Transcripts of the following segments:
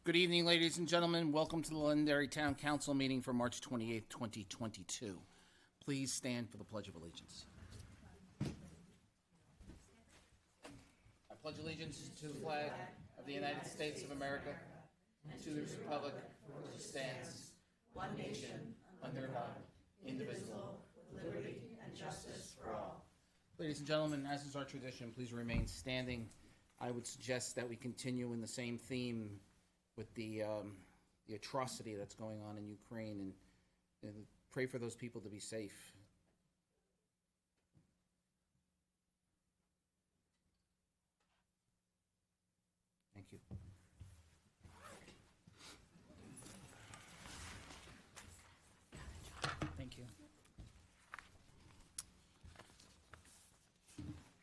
Good evening, ladies and gentlemen. Welcome to the Londonderry Town Council meeting for March 28th, 2022. Please stand for the Pledge of Allegiance. I pledge allegiance to the flag of the United States of America and to the republic which stands, one nation, under God, indivisible, with liberty and justice for all. Ladies and gentlemen, as is our tradition, please remain standing. I would suggest that we continue in the same theme with the atrocity that's going on in Ukraine, and pray for those people to be safe. Thank you. Thank you.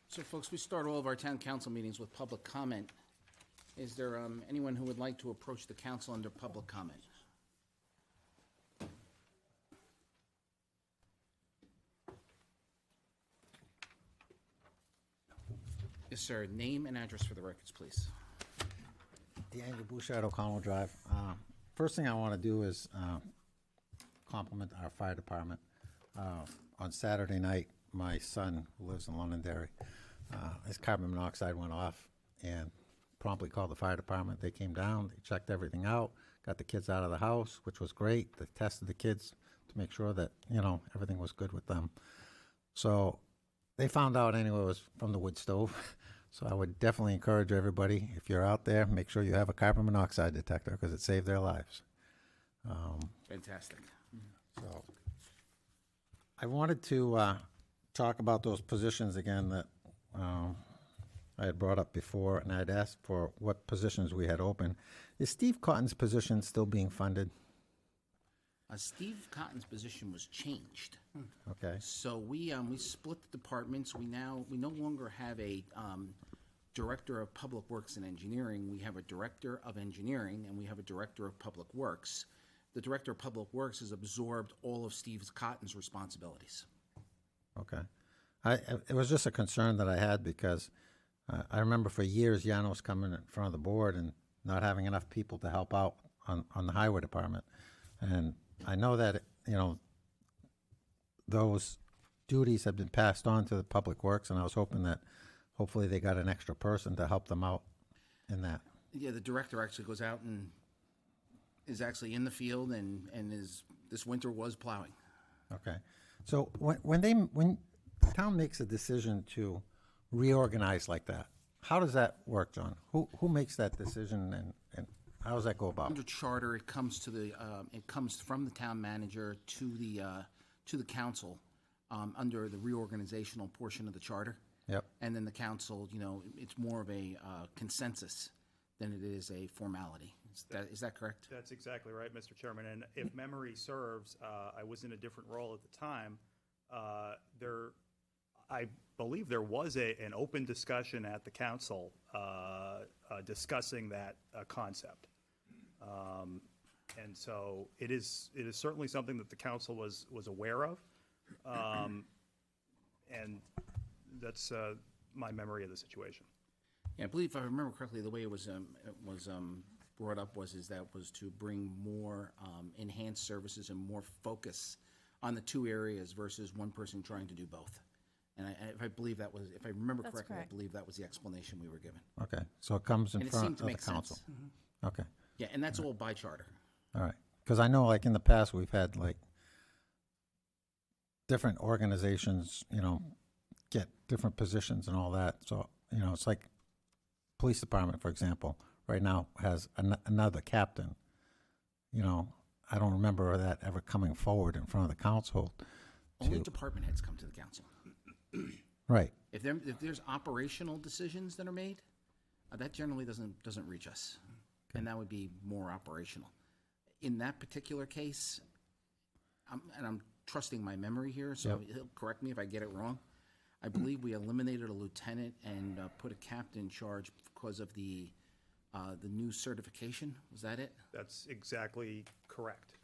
So, folks, we start all of our town council meetings with public comment. Is there anyone who would like to approach the council under public comment? Yes, sir. Name and address for the records, please. Daniel Bouchard, O'Connell Drive. First thing I want to do is compliment our fire department. On Saturday night, my son, who lives in Londonderry, his carbon monoxide went off, and promptly called the fire department. They came down, they checked everything out, got the kids out of the house, which was great. They tested the kids to make sure that, everything was good with them. So they found out anyway it was from the wood stove. So I would definitely encourage everybody, if you're out there, make sure you have a carbon monoxide detector because it saved their lives. Fantastic. So I wanted to talk about those positions again that I had brought up before, and I'd asked for what positions we had open. Is Steve Cotton's position still being funded? Steve Cotton's position was changed. Okay. So we split the departments. We no longer have a director of public works and engineering. We have a director of engineering, and we have a director of public works. The director of public works has absorbed all of Steve Cotton's responsibilities. Okay. It was just a concern that I had because I remember for years Janos coming in front of the board and not having enough people to help out on the highway department. And I know that, those duties have been passed on to the public works, and I was hoping that hopefully they got an extra person to help them out in that. Yeah, the director actually goes out and is actually in the field and this winter was plowing. Okay. So when the town makes a decision to reorganize like that, how does that work, John? Who makes that decision, and how does that go about? Under charter, it comes from the town manager to the council under the reorganizational portion of the charter. Yep. And then the council, it's more of a consensus than it is a formality. Is that correct? That's exactly right, Mr. Chairman. And if memory serves, I was in a different role at the time. I believe there was an open discussion at the council discussing that concept. And so it is certainly something that the council was aware of. And that's my memory of the situation. Yeah, I believe, if I remember correctly, the way it was brought up was to bring more enhanced services and more focus on the two areas versus one person trying to do both. And if I remember correctly, I believe that was the explanation we were given. Okay, so it comes in And it front seemed to of the make council. sense. Okay, Yeah, and that's all by charter. all right. Because I know, like in the past, we've had like different organizations, get different positions and all that. So it's like police department, for example, right now has another captain. I don't remember that ever coming forward in front of the council. Only department heads come to the council. Right. If there's operational decisions that are made, that generally doesn't reach us, and that would be more operational. In that particular case, I'm trusting my memory here, so he'll correct me if I get it wrong. I believe we eliminated a lieutenant and put a captain in charge because of the new certification. Was that it? That's exactly correct.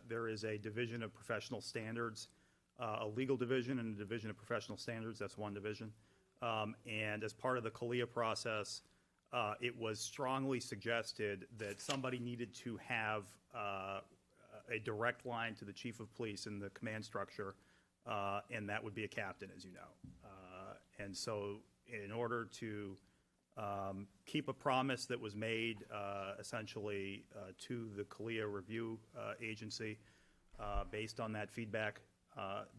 There is a division of professional standards, a legal division and a division of professional standards. That's one division. And as part of the CALIA process, it was strongly suggested that somebody needed to have a direct line to the chief of police in the command structure, and that would be a captain, as you know. And so in order to keep a promise that was made essentially to the CALIA review agency based on that feedback,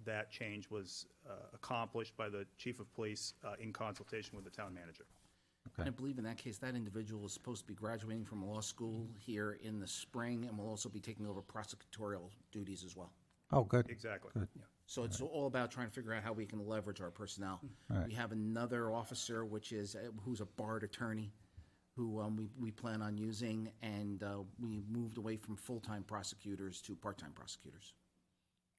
that change was accomplished by the chief of police in consultation with the town manager. I believe in that case, that individual is supposed to be graduating from law school here in the spring and will also be taking over prosecutorial duties as well. Oh, good. Exactly. Good. Yeah. So it's all about trying to figure out how we can leverage our personnel. We have another officer, who's a barred attorney, who we plan on using, and we moved away from full-time prosecutors to part-time prosecutors.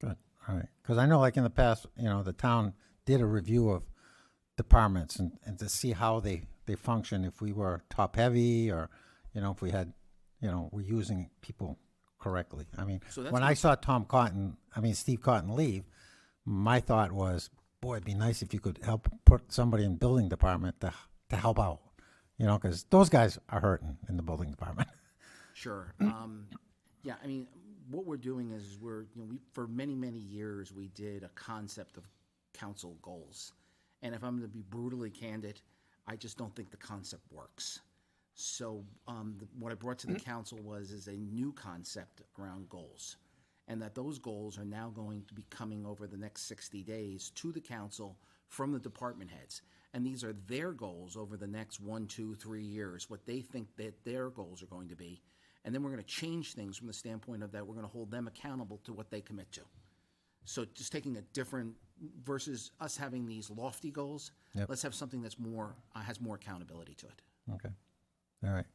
Good, all right. Because I know, like in the past, the town did a review of departments and to see how they function, if we were top-heavy or, if we had, we're using people correctly. I mean, So that's when I saw Steve Cotton leave, my thought was, boy, it'd be nice if you could help put somebody in building department to help out, because those guys are hurting in the building department. Sure. Yeah, I mean, what we're doing is for many, many years, we did a concept of council goals. And if I'm going to be brutally candid, I just don't think the concept works. So what I brought to the council is a new concept around goals. And that those goals are now going to be coming over the next 60 days to the council from the department heads. And these are their goals over the next 1, 2, 3 years, what they think that their goals are going to be. And then we're going to change things from the standpoint of that we're going to hold them accountable to what they commit to. So just taking a different, versus us having these lofty goals, let's have something that's more, has more accountability to it. Okay, all right.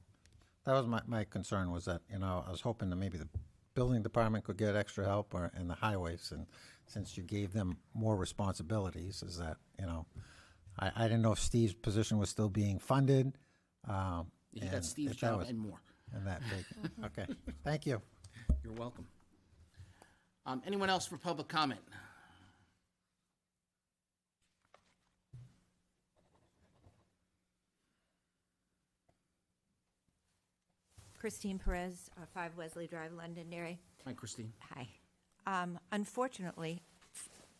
That was my concern, was that, I was hoping that maybe the building department could get extra help, in the highways, and since you gave them more responsibilities, is that, I didn't know if Steve's position was still being funded. He got Steve's if that job was- and more. And that big, okay, thank you. You're welcome. Anyone else for public comment? Christine Perez, 5 Wesley Drive, Londonderry. Hi, Christine. Hi. Unfortunately,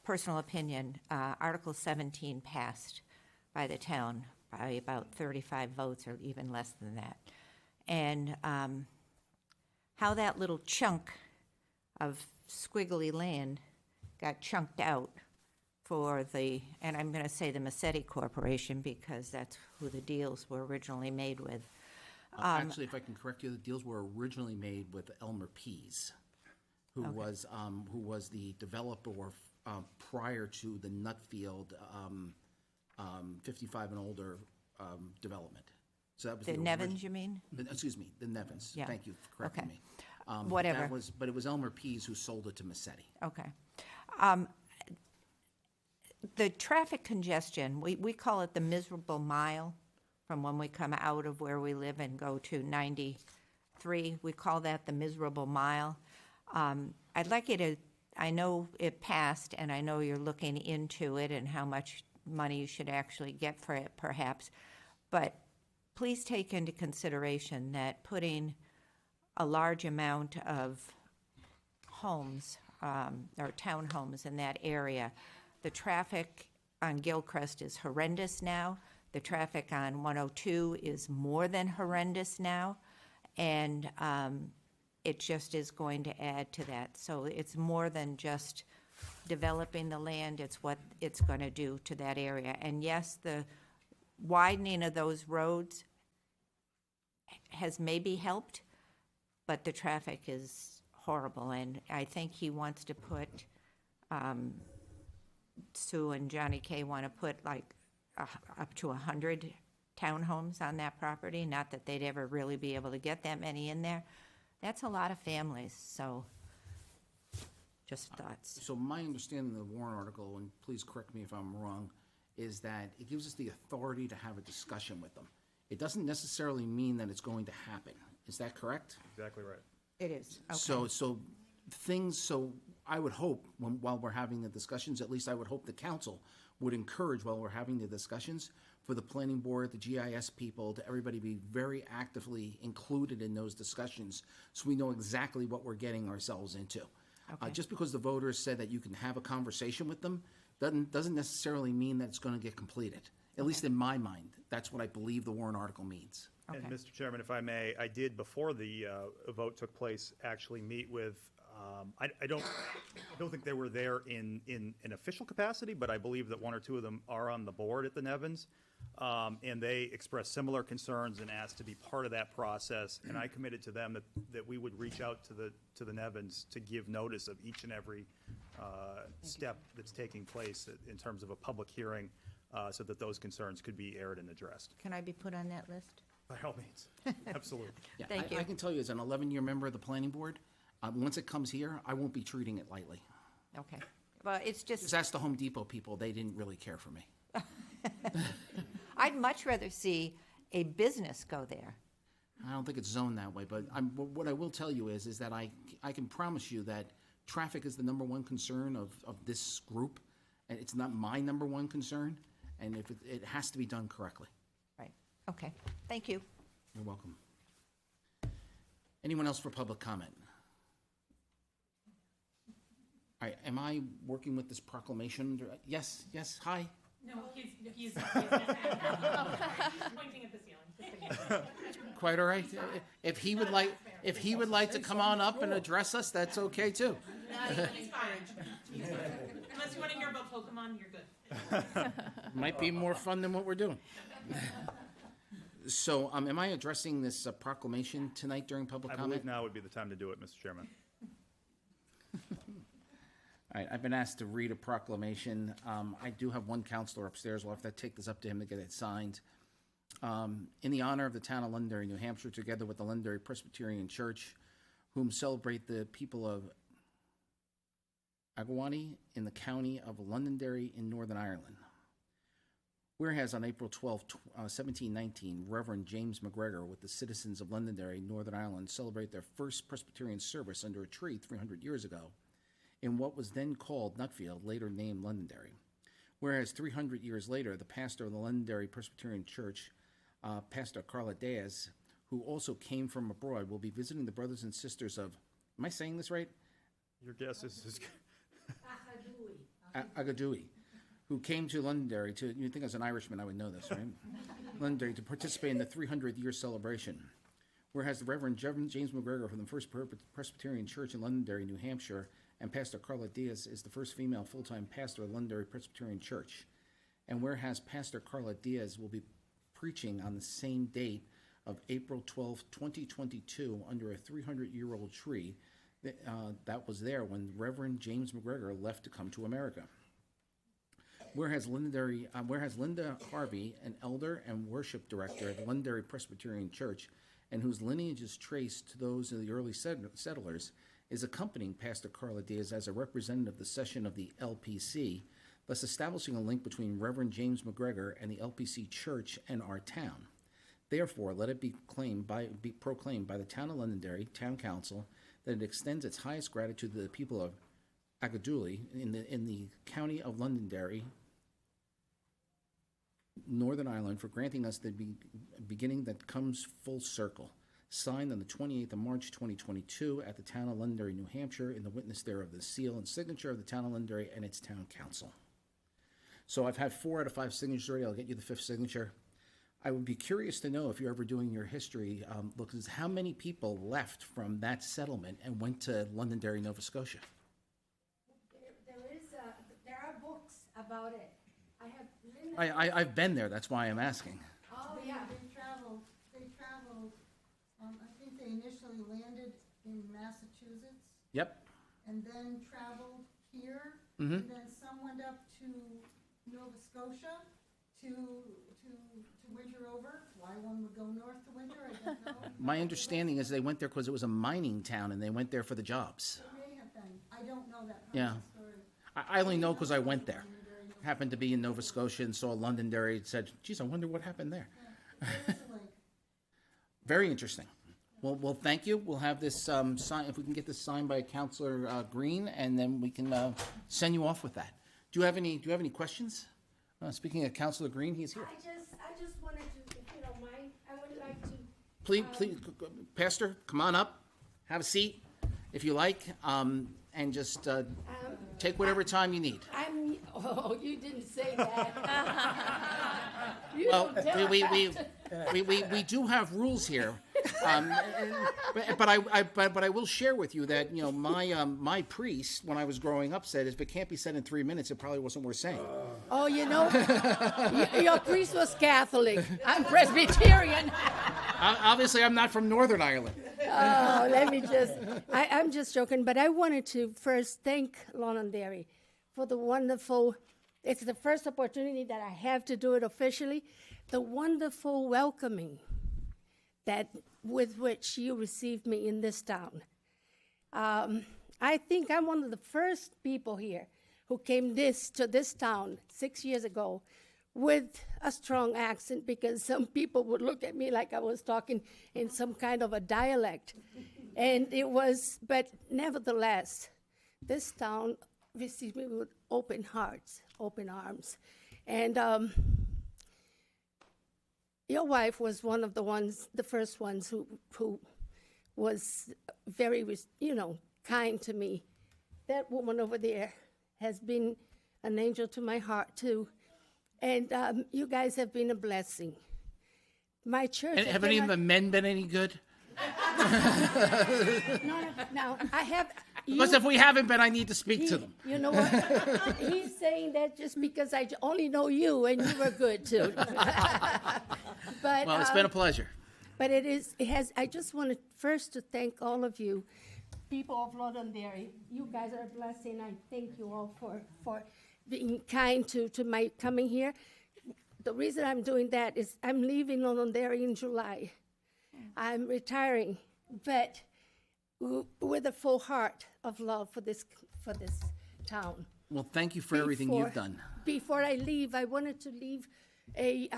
personal opinion, Article 17 passed by the town by about 35 votes or even less than that. And how that little chunk of squiggly land got chunked out for and I'm going to say the Massetti Corporation because that's who the deals were originally made with. Actually, if I can correct you, the deals were originally made with Elmer Pease, who was the developer prior to the Nutfield 55 and older development. So that was The Nevins, you mean? Excuse me, the Nevins. Yeah. Thank you for correcting Okay. me. Whatever. But it was Elmer Pease who sold it to Massetti. Okay. The traffic congestion, we call it the miserable mile from when we come out of where we live and go to 93. We call that the miserable mile. I'd like you to, I know it passed, and I know you're looking into it and how much money you should actually get for it, perhaps, but please take into consideration that putting a large amount of homes or townhomes in that area, the traffic on Gilcrest is horrendous now. The traffic on 102 is more than horrendous now, and it just is going to add to that. So it's more than just developing the land, it's what it's going to do to that area. And yes, the widening of those roads has maybe helped, but the traffic is horrible, and I think he wants to put, Sue and Johnny K want to put like up to 100 townhomes on that property, not that they'd ever really be able to get that many in there. That's a lot of families, so just thoughts. So my understanding of the Warren article, and please correct me if I'm wrong, is that it gives us the authority to have a discussion with them. It doesn't necessarily mean that it's going to happen. Is that correct? Exactly right. It is, okay. So I would hope, while we're having the discussions, at least I would hope the council would encourage, while we're having the discussions, for the planning board, the GIS people, to everybody be very actively included in those discussions so we know exactly what we're getting ourselves into. Okay. Just because the voters said that you can have a conversation with them doesn't necessarily mean that it's going to get completed. At least in my mind, that's what I believe the warrant article means. And Okay. Mr. Chairman, if I may, I did, before the vote took place, actually meet with, I don't think they were there in an official capacity, but I believe that one or two of them are on the board at the Nevins. And they expressed similar concerns and asked to be part of that process. And I committed to them that we would reach out to the Nevins to give notice of each and every step that's taking place in terms of a public hearing, so that those concerns could be aired and addressed. Can I be put on that list? By all means, absolutely. Yeah, Thank I you. can tell you, as an 11-year member of the planning board, once it comes here, I won't be treating it lightly. Okay. Well, it's Just just, ask the Home Depot people, they didn't really care for me. I'd much rather see a business go there. I don't think it's zoned that way, but what I will tell you is that I can promise you that traffic is the number one concern of this group, and it's not my number one concern, and if it has to be done correctly. Right. Okay. Thank you. You're welcome. Anyone else for public comment? All right, am I working with this proclamation? Yes, hi. No, he's pointing at the ceiling. Just to get- Quite all right. If he would like to come on up and address us, that's okay too. He's fine. He's fine. Unless you want to hear about Pokemon, you're good. Might be more fun than what we're doing. So, am I addressing this proclamation tonight during public I comment? believe now would be the time to do it, Mr. Chairman. All right, I've been asked to read a proclamation. I do have one counselor upstairs. We'll have to take this up to him to get it signed. In the honor of the town of Londonderry, New Hampshire, together with the Londonderry Presbyterian Church, whom celebrate the people of Agawani in the county of Londonderry in Northern Ireland. Whereas on April 12, 1719, Reverend James McGregor with the citizens of Londonderry, Northern Ireland, celebrate their first Presbyterian service under a tree 300 years ago in what was then called Nutfield, later named Londonderry. Whereas 300 years later, the pastor of the Londonderry Presbyterian Church, Pastor Carla Diaz, who also came from abroad, will be visiting the brothers and sisters of, am I saying this right? Your guess is Agadui, who came to Londonderry to, you'd think as an Irishman I would know this, right? Londonderry to participate in the 300-year celebration. Whereas the Reverend James McGregor from the First Presbyterian Church in Londonderry, New Hampshire, and Pastor Carla Diaz is the first female full-time pastor of Londonderry Presbyterian Church. And whereas Pastor Carla Diaz will be preaching on the same date of April 12, 2022, under a 300-year-old tree that was there when Reverend James McGregor left to come to America. Whereas Linda Harvey, an elder and worship director at the Londonderry Presbyterian Church, and whose lineage is traced to those of the early settlers, is accompanying Pastor Carla Diaz as a representative of the session of the LPC, thus establishing a link between Reverend James McGregor and the LPC Church and our town. Therefore, let it be proclaimed by the Town of Londonderry Town Council that it extends its highest gratitude to the people of Agaduli in the county of Londonderry, Northern Ireland, for granting us the beginning that comes full circle. Signed on the 28th of March, 2022, at the Town of Londonderry, New Hampshire, in the witness thereof the seal and signature of the Town of Londonderry and its Town Council. So I've had 4 out of 5 signatures already. I'll get you the 5th signature. I would be curious to know, if you're ever doing your history, look, how many people left from that settlement and went to Londonderry, Nova Scotia? There are books about it. I have Linda. I've been there. That's why I'm asking. Oh, yeah. They traveled, I think they initially landed in Massachusetts Yep. and then traveled here. And then some went up to Nova Scotia to winter over. Why one would go north to winter, I don't know. My understanding is they went there because it was a mining town and they went there for the jobs. It may have been. I don't know that part Yeah. of the story. I only know because I went there. Happened to be in Nova Scotia and saw Londonderry and said, geez, I wonder what happened there. There is a link. Very interesting. Well, thank you. We'll have this signed, if we can get this signed by Councilor Green, and then we can send you off with that. Do you have any questions? Speaking of Councilor Green, he's here. I just wanted to, if you don't mind, I would like to. Please, Pastor, come on up, have a seat if you like, and just take whatever time you need. Oh, you didn't say that. You Well, don't tell we do have rules here, but I will share with you that, you know, my priest, when I was growing up, said if it can't be said in 3 minutes, it probably wasn't worth saying. Oh, you know, your priest was Catholic. I'm Presbyterian. Obviously, I'm not from Northern Ireland. Oh, let me just, I'm just joking, but I wanted to first thank Londonderry for the wonderful, it's the first opportunity that I have to do it officially, the wonderful welcoming that with which you received me in this town. I think I'm one of the first people here who came to this town 6 years ago with a strong accent, because some people would look at me like I was talking in some kind of a dialect. And it was, but nevertheless, this town received me with open hearts, open arms. And your wife was one of the first ones who was very, kind to me. That woman over there has been an angel to my heart, too. And you guys have been a blessing. My church. And haven't even the men been any good? No, I have. Because if we haven't been, I need to speak to them. You know what? He's saying that just because I only know you, and you were good too. But Well, it's been a pleasure. But I just wanted first to thank all of you, people of Londonderry. You guys are a blessing. I thank you all for being kind to my coming here. The reason I'm doing that is I'm leaving Londonderry in July. I'm retiring, but with a full heart of love for this town. Well, thank you for everything you've done. Before I leave, I wanted to leave a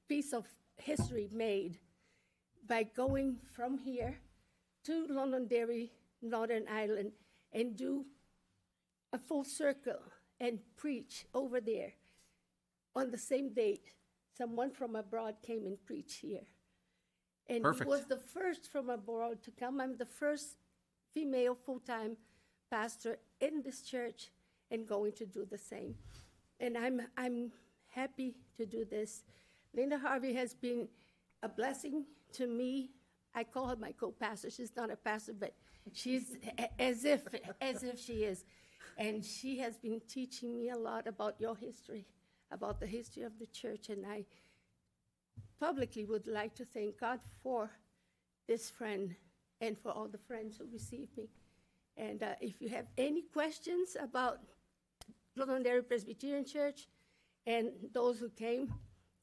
piece of history made by going from here to Londonderry, Northern Ireland, and do a full circle and preach over there. On the same date, someone from abroad came and preached here. And Perfect. He was the first from abroad to come. I'm the first female full-time pastor in this church and going to do the same. And I'm happy to do this. Linda Harvey has been a blessing to me. I call her my co-pastor. She's not a pastor, but she's as if she is. And she has been teaching me a lot about your history, about the history of the church. And I publicly would like to thank God for this friend and for all the friends who received me. And if you have any questions about Londonderry Presbyterian Church and those who came,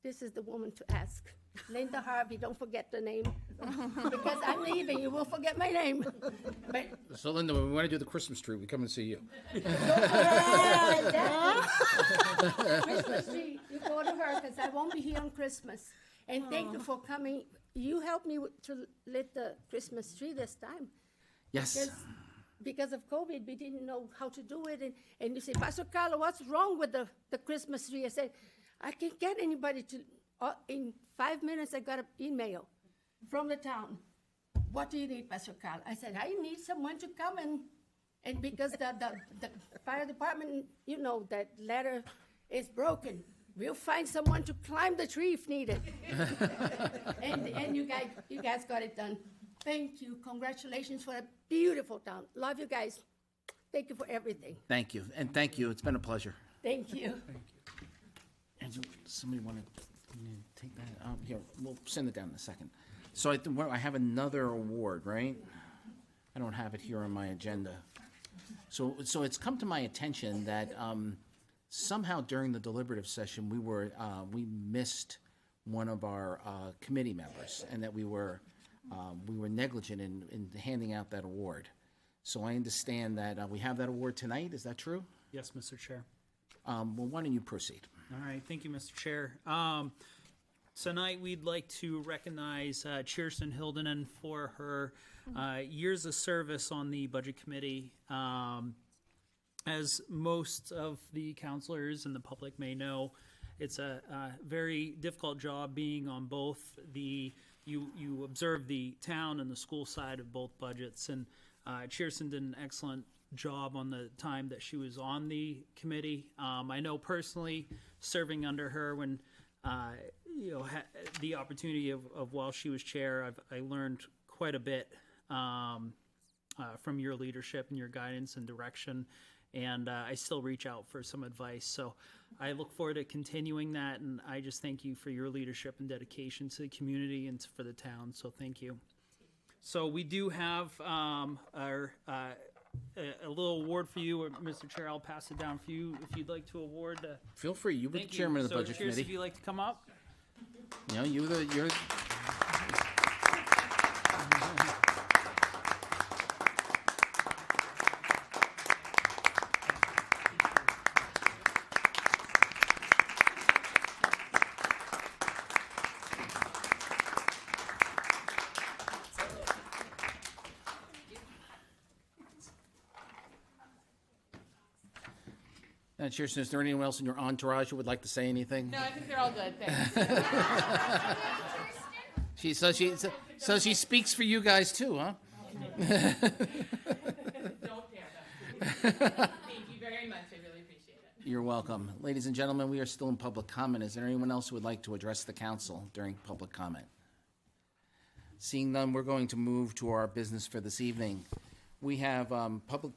this is the woman to ask. Linda Harvey, don't forget the name, because I'm leaving, you will forget my name. But, So, Linda, when we want to do the Christmas tree, we come and see you. Christmas tree, you go to her, because I won't be here on Christmas. And thank you for coming. You helped me to lit the Christmas tree this time. Yes. Because of COVID, we didn't know how to do it. And you say, Pastor Carlo, what's wrong with the Christmas tree? I said, I can't get anybody to, in 5 minutes, I got an email from the town. What do you need, Pastor Carlo? I said, I need someone to come and because the fire department, that ladder is broken. We'll find someone to climb the tree if needed. and you guys got it done. Thank you. Congratulations for a beautiful town. Love you guys. Thank you for everything. Thank you. And thank you. It's been a pleasure. Thank you. And somebody want to take that out? Here, we'll send it down in a second. So I have another award, right? I don't have it here on my agenda. So it's come to my attention that somehow during the deliberative session, we missed one of our committee members, and that we were negligent in handing out that award. So I understand that we have that award tonight. Is that true? Yes, Mr. Chair. Well, why don't you proceed? All right, thank you, Mr. Chair. Tonight, we'd like to recognize Kirsten Hildenen for her years of service on the Budget Committee. As most of the counselors and the public may know, it's a very difficult job being on both you observe the town and the school side of both budgets, and Cheerson did an excellent job on the time that she was on the committee. I know personally, serving under her when the opportunity of while she was chair, I learned quite a bit from your leadership and your guidance and direction, and I still reach out for some advice. So I look forward to continuing that, and I just thank you for your leadership and dedication to the community and for the town. So thank you. So we do have a little award for you, Mr. Chair. I'll pass it down for you if you'd like to award. Feel free. You were the Thank you. chairman of the So, budget Cheers, committee. if you'd like to come up. You know, you're. Cheers. Is there anyone else in your entourage who would like to say anything? No, I think they're all good, thanks. So she speaks for you guys too, huh? Don't dare, Thank you very much, I really appreciate it. You're welcome. Ladies and gentlemen, we are still in public comment. Is there anyone else who would like to address the council during public comment? Seeing none, we're going to move to our business for this evening. We have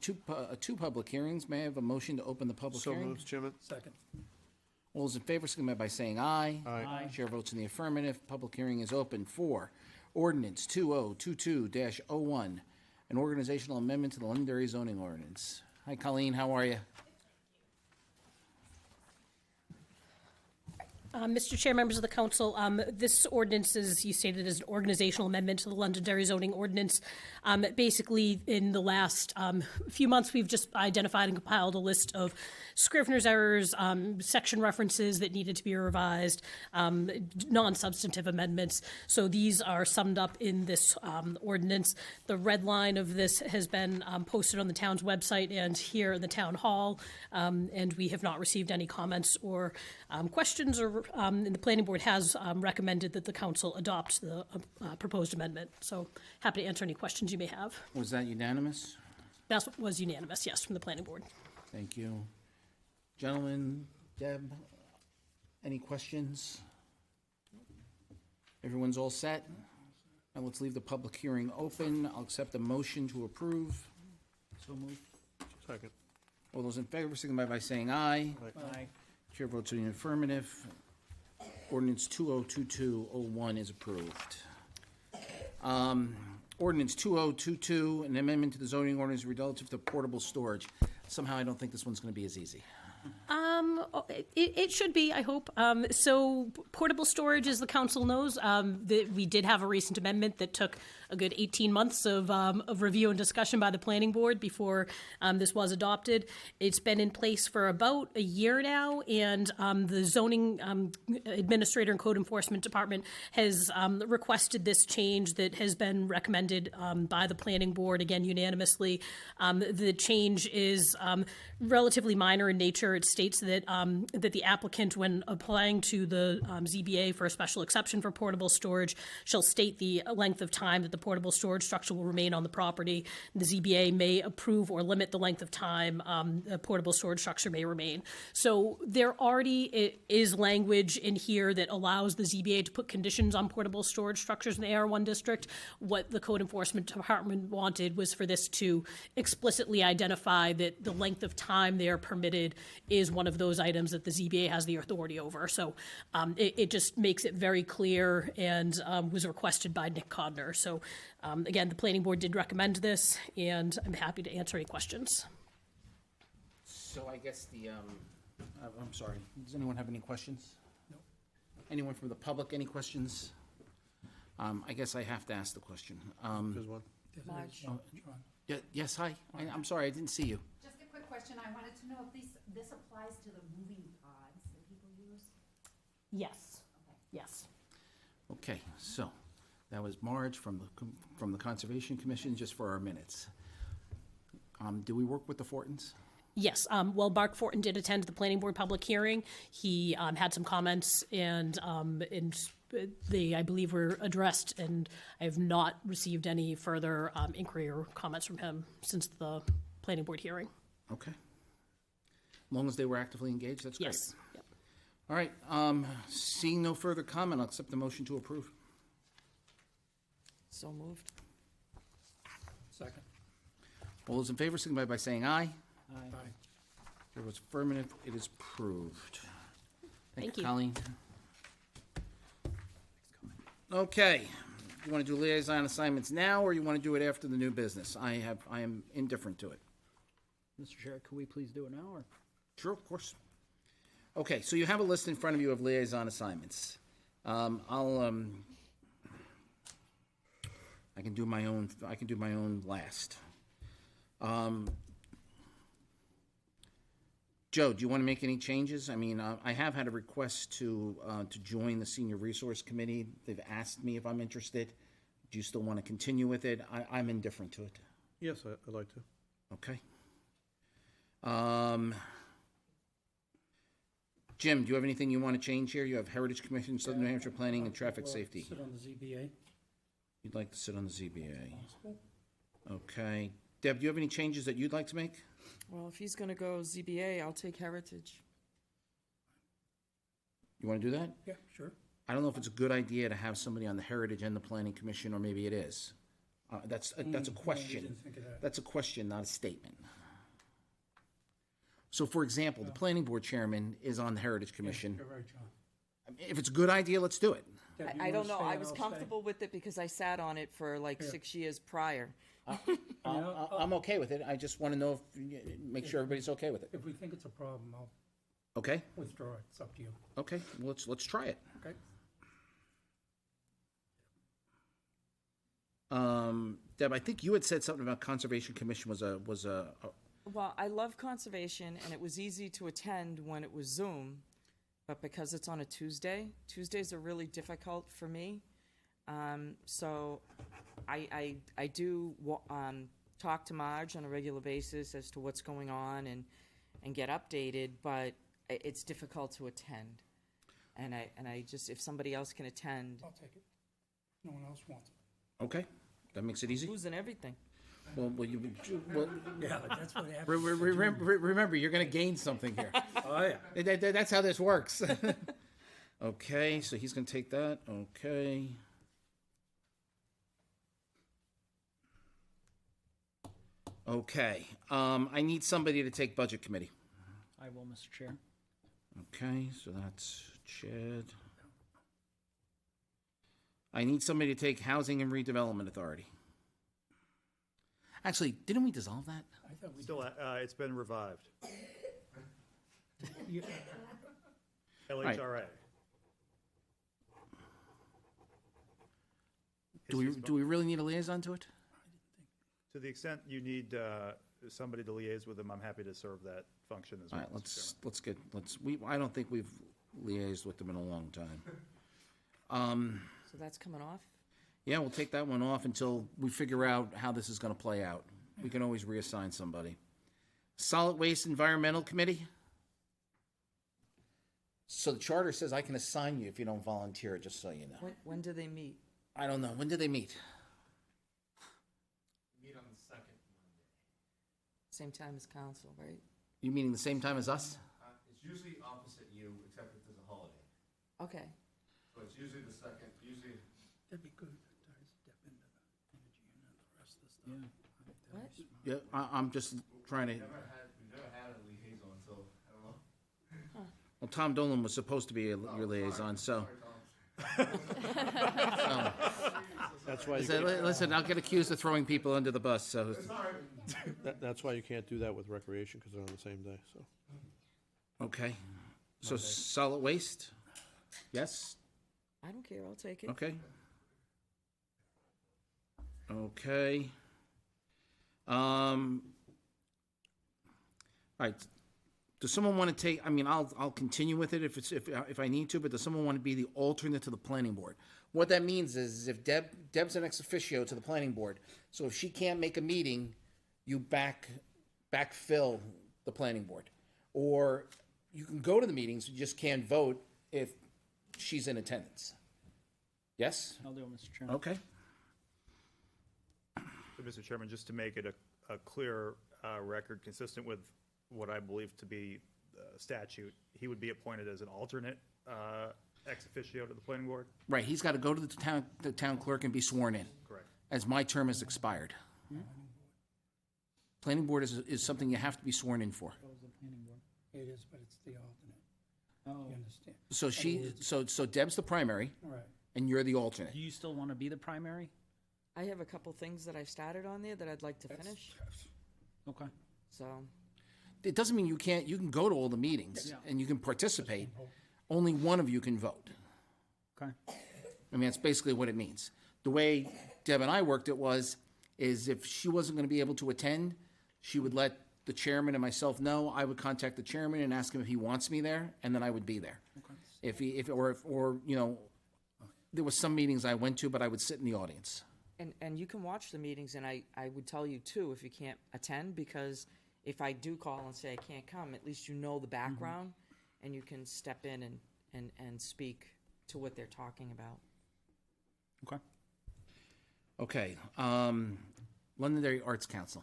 two public hearings. May I have a motion to open the public So hearing? moved, Chairman. Second. All those in favor, signify by saying aye. Aye. Chair votes in the affirmative. Public hearing is open for ordinance 2022-01, an organizational amendment to the Londonderry zoning ordinance. Hi, Colleen, how are you? Mr. Chair, members of the council, this ordinance, as you stated, is an organizational amendment to the Londonderry zoning ordinance. Basically, in the last few months, we've just identified and compiled a list of Scrivener's errors, section references that needed to be revised, non-substantive amendments. So these are summed up in this ordinance. The red line of this has been posted on the town's website and here in the town hall, and we have not received any comments or questions, or and the planning board has recommended that the council adopt the proposed amendment. So happy to answer any questions you may have. Was that unanimous? That was unanimous, yes, from the planning board. Thank you. Gentlemen, Deb, any questions? Everyone's all set? Now let's leave the public hearing open. I'll accept a motion to approve. So moved. Second. All those in favor, signify by saying aye. Aye. Chair votes in the affirmative. Ordinance 2022-01 is approved. Ordinance 2022, an amendment to the zoning ordinance relative to portable storage. Somehow I don't think this one's going to be as easy. It should be, I hope. So portable storage, as the council knows, we did have a recent amendment that took a good 18 months of review and discussion by the planning board before this was adopted. It's been in place for about a year now, and the zoning administrator and code enforcement department has requested this change that has been recommended by the planning board, again unanimously. The change is relatively minor in nature. It states that that the applicant, when applying to the ZBA for a special exception for portable storage, shall state the length of time that the portable storage structure will remain on the property. The ZBA may approve or limit the length of time the portable storage structure may remain. So there already is language in here that allows the ZBA to put conditions on portable storage structures in the AR1 district. What the code enforcement department wanted was for this to explicitly identify that the length of time they are permitted is one of those items that the ZBA has the authority over. So it just makes it very clear, and was requested by Nick Codner. So again, the planning board did recommend this, and I'm happy to answer any questions. So I guess I'm sorry, does anyone have any questions? No. Anyone from the public, any questions? I guess I have to ask the question. There's one. Yes, hi, I'm sorry, I didn't see you. Just a quick question. I wanted to know if this applies to the moving pods that people use? Yes. Yes. Okay, so that was Marge from the Conservation Commission, just for our minutes. Do we work with the Fortons? Yes, well, Mark Fortin did attend the planning board public hearing. He had some comments and they, I believe, were addressed, and I have not received any further inquiry or comments from him since the planning board hearing. Okay. As long as they were actively engaged, that's great. Yes. Yep. All right, seeing no further comment, I'll accept the motion to approve. So moved. Second. All those in favor, signify by saying aye. Aye. There was affirmative, it is approved. Thank you. Colleen. Okay, you want to do liaison assignments now, or you want to do it after the new business? I am indifferent to it. Mr. Chair, could we please do it now, or? Sure, of course. Okay, so you have a list in front of you of liaison assignments. I can do my own last. Joe, do you want to make any changes? I mean, I have had a request to join the Senior Resource Committee. They've asked me if I'm interested. Do you still want to continue with it? I'm indifferent to it. Yes, I'd like to. Okay. Jim, do you have anything you want to change here? You have Heritage Commission, Southern New Hampshire Planning, and Traffic Safety. Sit on the ZBA. You'd like to sit on the ZBA. Okay. Deb, do you have any changes that you'd like to make? Well, if he's gonna go ZBA, I'll take Heritage. You want to do that? Yeah, sure. I don't know if it's a good idea to have somebody on the Heritage and the Planning Commission, or maybe it is. That's a question. didn't think of that. That's a question, not a statement. So, for example, the Planning Board Chairman is on the Heritage Commission. You're right, John. If it's a good idea, let's do it. Deb, you I wanna don't know, stay I and was I'll stay? comfortable with it because I sat on it for like 6 years prior. I'm okay with it. I just want to know make sure everybody's okay with it. If we think it's a problem, I'll Okay? withdraw it. It's up to you. Okay, let's try it. Okay? Deb, I think you had said something about Conservation Commission was a Well, I love conservation, and it was easy to attend when it was Zoom, but because it's on a Tuesday, Tuesdays are really difficult for me. So I do talk to Marge on a regular basis as to what's going on and get updated, but it's difficult to attend. And I just, if somebody else can attend, I'll take it. No one else wants it. okay. That makes it easy. losing everything. Well, Yeah, that's what happens. remember, you're going to gain something here. Oh, yeah. That's how this works. Okay, so he's going to take that. Okay. Okay. I need somebody to take Budget Committee. I will, Mr. Chair. Okay, so that's Chad. I need somebody to take Housing and Redevelopment Authority. Actually, didn't we dissolve that? I thought we Still, it's been revived. You- LHRA. Do we really need a liaison to it? To the extent you need somebody to liaise with them, I'm happy to serve that function as All well. right, Mr. Chairman. I don't think we've liaised with them in a long time. So that's coming off? Yeah, we'll take that one off until we figure out how this is gonna play out. We can always reassign somebody. Solid Waste Environmental Committee? So the charter says I can assign you if you don't volunteer, just so you know. When do they meet? I don't know, when do they meet? Meet on the second Monday. Same time as council, right? You meeting the same time as us? It's usually opposite you, except if there's a holiday. Okay. So it's usually the second, usually. That'd be good. Step into the energy and then the rest of the stuff. What? Yeah, I'm just trying to, We've never had a liaison, so I don't know. well, Tom Dolan was supposed to be your liaison, so. That's why Listen, I'll get accused of throwing people under the bus, so. that's why you can't do that with recreation, because they're on the same day, so. Okay, so solid waste? Yes? I don't care, I'll take it. Okay. Okay. All right. Does someone want to take, I mean, I'll continue with it if I need to, but does someone want to be the alternate to the planning board? What that means is if Deb's an ex officio to the planning board, so if she can't make a meeting, you backfill the planning board. Or you can go to the meetings, you just can't vote if she's in attendance. Yes? I'll do it, Mr. Chairman. Okay. So, Mr. Chairman, just to make it a clear record consistent with what I believe to be statute, he would be appointed as an alternate ex officio to the planning board? Right, he's got to go to the town clerk and be sworn in, Correct. as my term has expired. Planning board is something you have to be sworn in for. It is, but it's the alternate. Oh. You understand? So Deb's the primary, Right. and you're the alternate. Do you still want to be the primary? I have a couple things that I started on there that I'd like to finish, Okay. so. It doesn't mean you can't, you can go to all the meetings, Yeah. and you can participate. Only one of you can vote. Okay. I mean, that's basically what it means. The way Deb and I worked it is if she wasn't gonna be able to attend, she would let the chairman and myself know. I would contact the chairman and ask him if he wants me there, and then I would be there. If you know, there was some meetings I went to, but I would sit in the audience. And you can watch the meetings, and I would tell you too, if you can't attend, because if I do call and say I can't come, at least you know the background, and you can step in and speak to what they're talking about. Okay. Okay, Londonderry Arts Council.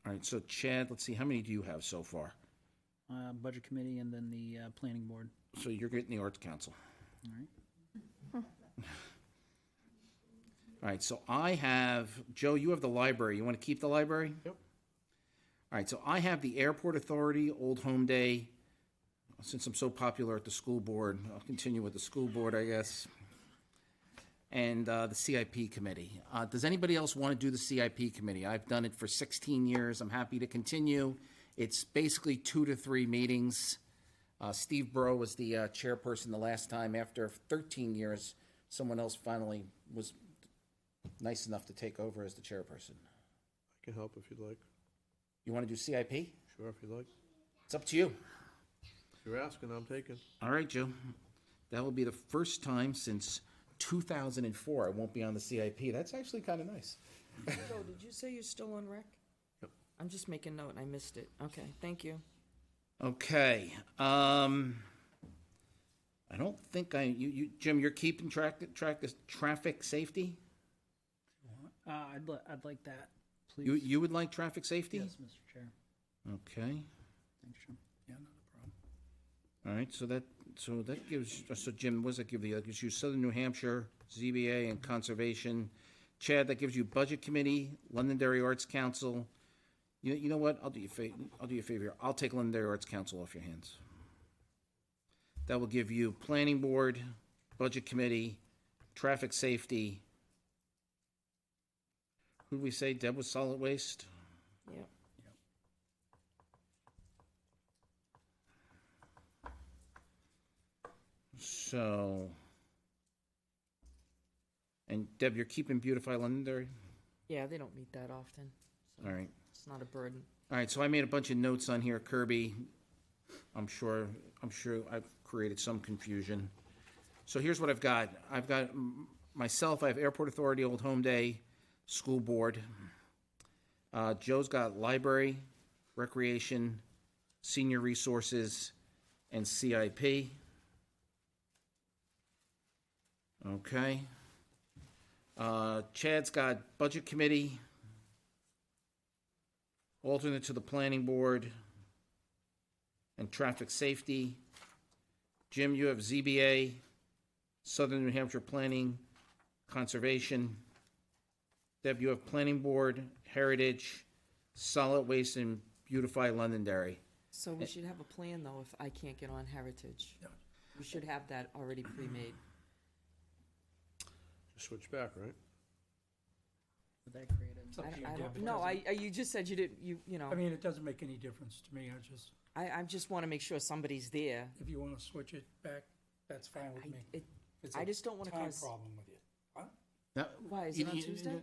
All right, so Chad, let's see, how many do you have so far? Budget committee and then the planning board. So you're getting the Arts Council. All right. All right, so I have, Joe, you have the library. You want to keep the library? Yep. All right, so I have the Airport Authority, Old Home Day. Since I'm so popular at the school board, I'll continue with the school board, I guess. And the CIP committee. Does anybody else want to do the CIP committee? I've done it for 16 years. I'm happy to continue. It's basically 2 to 3 meetings. Steve Burrow was the chairperson the last time. After 13 years, someone else finally was nice enough to take over as the chairperson. I can help if you'd like. You want to do CIP? Sure, if you'd like. It's up to you. If you're asking, I'm taking. All right, Joe. That will be the first time since 2004 I won't be on the CIP. That's actually kind of nice. Joe, did you say you're still on rec? Yep. I'm just making note, and I missed it. Okay, thank you. Okay. I don't think Jim, you're keeping track of traffic safety? I'd like that, please. You would like traffic safety? Yes, Mr. Chair. Okay. Thanks, Jim. Yeah, not a problem. All right, so that gives, so Jim, what does that give you? That gives you Southern New Hampshire, ZBA, and Conservation. Chad, that gives you Budget Committee, Londonderry Arts Council. You know what? I'll do you a favor here. I'll take Londonderry Arts Council off your hands. That will give you Planning Board, Budget Committee, Traffic Safety. Who did we say? Deb was Solid Waste? Yep. So, and Deb, you're keeping Beautify Londonderry? Yeah, they don't meet that often, so All right. it's not a burden. All right, so I made a bunch of notes on here, Kirby. I'm sure I've created some confusion. So here's what I've got. I've got myself, I have Airport Authority, Old Home Day, School Board. Joe's got Library, Recreation, Senior Resources, and CIP. Okay. Chad's got Budget Committee, alternate to the Planning Board, and Traffic Safety. Jim, you have ZBA, Southern New Hampshire Planning, Conservation. Deb, you have Planning Board, Heritage, Solid Waste, and Beautify Londonderry. So we should have a plan, though, if I can't get on Heritage. We should have that already pre-made. Just switch back, right? Would that create It's up to you, I Deb. don't, It no, doesn't- you just said you didn't, you know, I mean, it doesn't make any difference to me. I just want to make sure somebody's there. If you want to switch it back, that's fine with me. It's I a just don't want to time cause. problem with you. Huh? Now, Why, is you- it on you- Tuesday?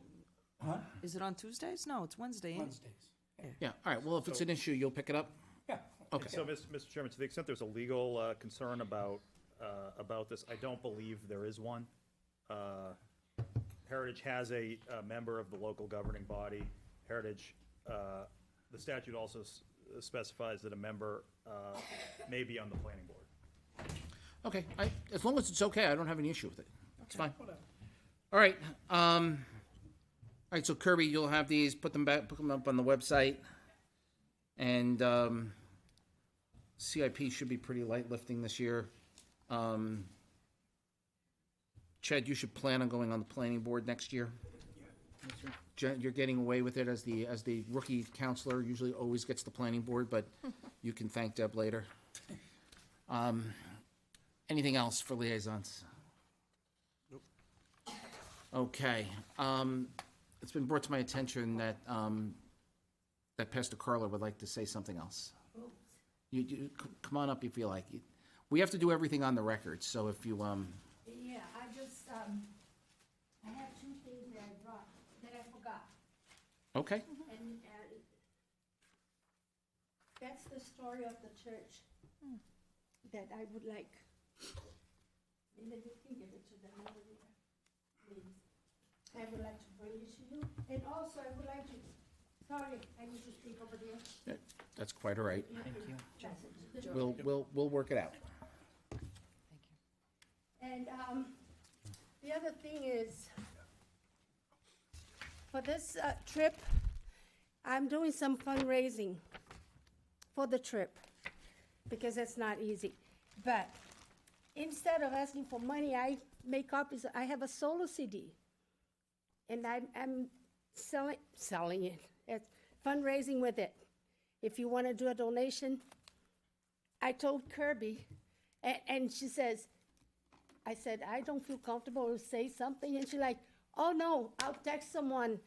Huh? Is it on Tuesdays? No, it's Wednesday, ain't it? Wednesdays. Yeah, all right, well, if it's an issue, you'll pick it up? Yeah. Okay. So, Mr. Chairman, to the extent there's a legal concern about this, I don't believe there is one. Heritage has a member of the local governing body. Heritage the statute also specifies that a member may be on the planning board. Okay, as long as it's okay, I don't have any issue with it. It's fine. All right, so Kirby, you'll have these, put them up on the website. And, CIP should be pretty light lifting this year. Chad, you should plan on going on the planning board next year. You're getting away with it as the rookie counselor, usually always gets the planning board, but you can thank Deb later. Anything else for liaisons? Nope. Okay, it's been brought to my attention that, that Pastor Carla would like to say something else. Come on up if you like. We have to do everything on the record, so if you, Yeah, I just, I have two things that I brought, that I forgot. okay. And that's the story of the church that I would like. Maybe you can give it to them over there, please. I would like to bring it to you. And also, I would like to, sorry, I need to speak over there. Yeah, that's quite all right. Thank you. We'll work it out. And the other thing is, for this trip, I'm doing some fundraising for the trip, because it's not easy. But instead of asking for money, I make copies. I have a solo CD, and I'm selling it. It's fundraising with it. If you want to do a donation, I told Kirby, and she says, I said, I don't feel comfortable to say something. And she's like, oh, no, I'll text someone.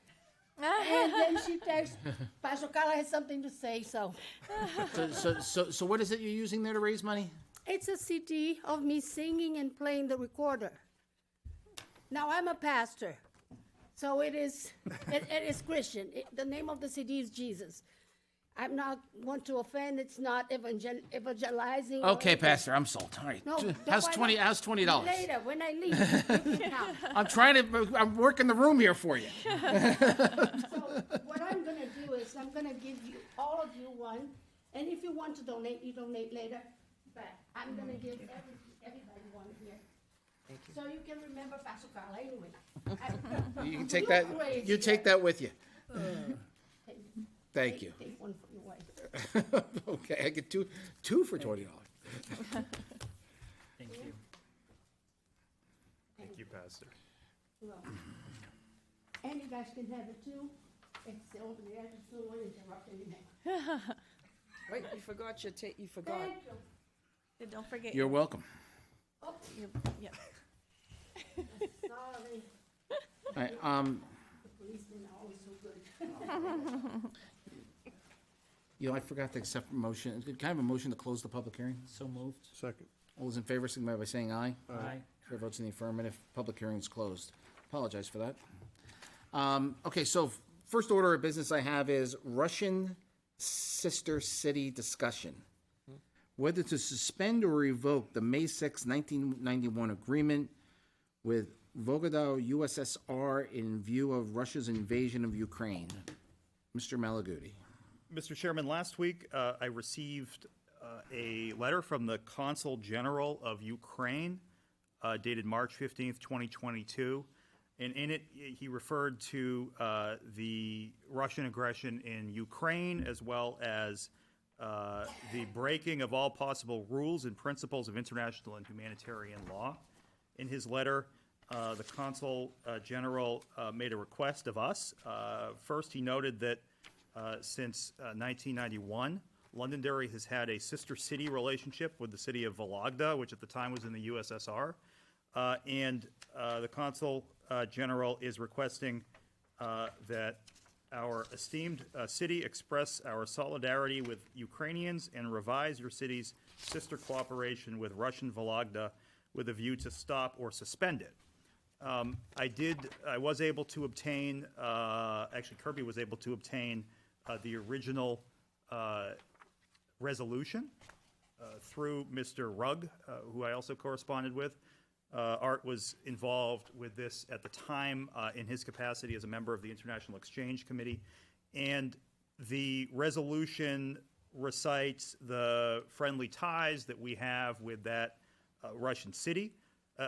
And then she texts, Pastor Carla has something to say, so. So what is it you're using there to raise money? It's a CD of me singing and playing the recorder. Now, I'm a pastor, so it is Christian. The name of the CD is Jesus. I'm not want to offend. It's not evangelizing. Okay, Pastor, I'm sold. All right. No, How's $20? Later, when I leave, you can count. I'm working the room here for you. So what I'm gonna do is I'm gonna give you, all of you one, and if you want to donate, you donate later. But I'm gonna give everybody one here. Thank you. So you can remember Pastor Carla anyway. You can take that. You take that with you. Thank you. Take one from your wife. Okay, I get two for $20. Thank you. Thank you, Pastor. Well, and you guys can have it too. It's over there, I just don't want to interrupt anything. Wait, you forgot you forgot. Thank you. Don't forget. You're welcome. Oh, Yeah. sorry. All right, The policemen are always so good. I forgot to accept a motion. Can I have a motion to close the public hearing? So moved. Second. All those in favor, signify by saying aye. Aye. Chair votes in the affirmative. Public hearing is closed. Apologize for that. Okay, so first order of business I have is Russian sister city discussion. Whether to suspend or revoke the May 6, 1991 agreement with Volgodar USSR in view of Russia's invasion of Ukraine. Mr. Malaguti. Mr. Chairman, last week I received a letter from the Consul General of Ukraine dated March 15th, 2022. And in it, he referred to the Russian aggression in Ukraine, as well as the breaking of all possible rules and principles of international and humanitarian law. In his letter, the Consul General made a request of us. First, he noted that since 1991, Londonderry has had a sister city relationship with the city of Vologda, which at the time was in the USSR. And the Consul General is requesting that our esteemed city express our solidarity with Ukrainians and revise your city's sister cooperation with Russian Vologda with a view to stop or suspend it. I was able to obtain, actually Kirby was able to obtain the original resolution through Mr. Rugg, who I also corresponded with. Art was involved with this at the time in his capacity as a member of the International Exchange Committee. And The resolution recites the friendly ties that we have with that Russian city,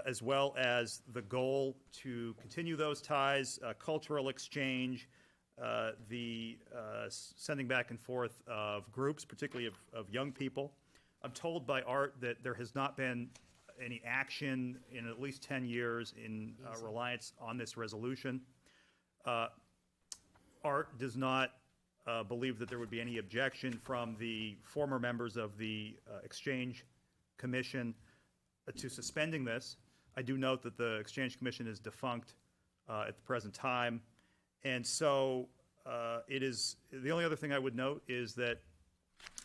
as well as the goal to continue those ties, cultural exchange, the sending back and forth of groups, particularly of young people. I'm told by Art that there has not been any action in at least 10 years in reliance on this resolution. Art does not believe that there would be any objection from the former members of the Exchange Commission to suspending this. I do note that the Exchange Commission is defunct at the present time. And so it is, the only other thing I would note is that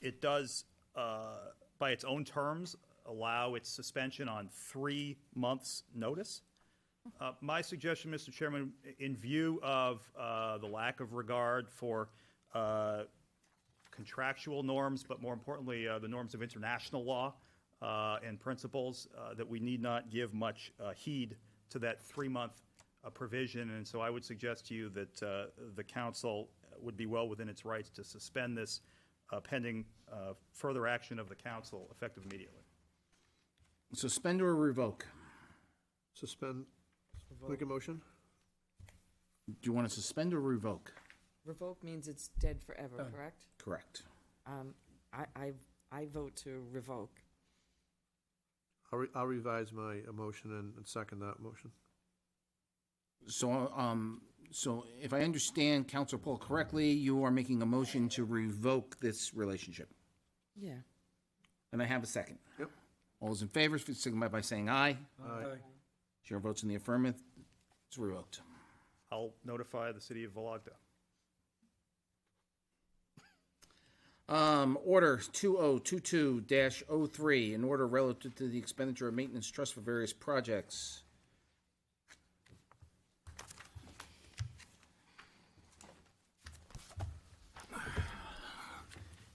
it does, by its own terms, allow its suspension on 3 months' notice. My suggestion, Mr. Chairman, in view of the lack of regard for contractual norms, but more importantly, the norms of international law and principles, that we need not give much heed to that 3-month provision. And so I would suggest to you that the council would be well within its rights to suspend this pending further action of the council effective immediately. Suspend or revoke? Suspend, make a motion? Do you want to suspend or revoke? Revoke means it's dead forever, correct? Correct. I vote to revoke. I'll revise my motion and second that motion. So if I understand Councilor Paul correctly, you are making a motion to revoke this relationship. Yeah. And I have a second. Yep. All those in favor, signify by saying aye. Aye. Chair votes in the affirmative. It's revoked. I'll notify the city of Vologda. Order 2022-03, an order relative to the expenditure of maintenance trust for various projects.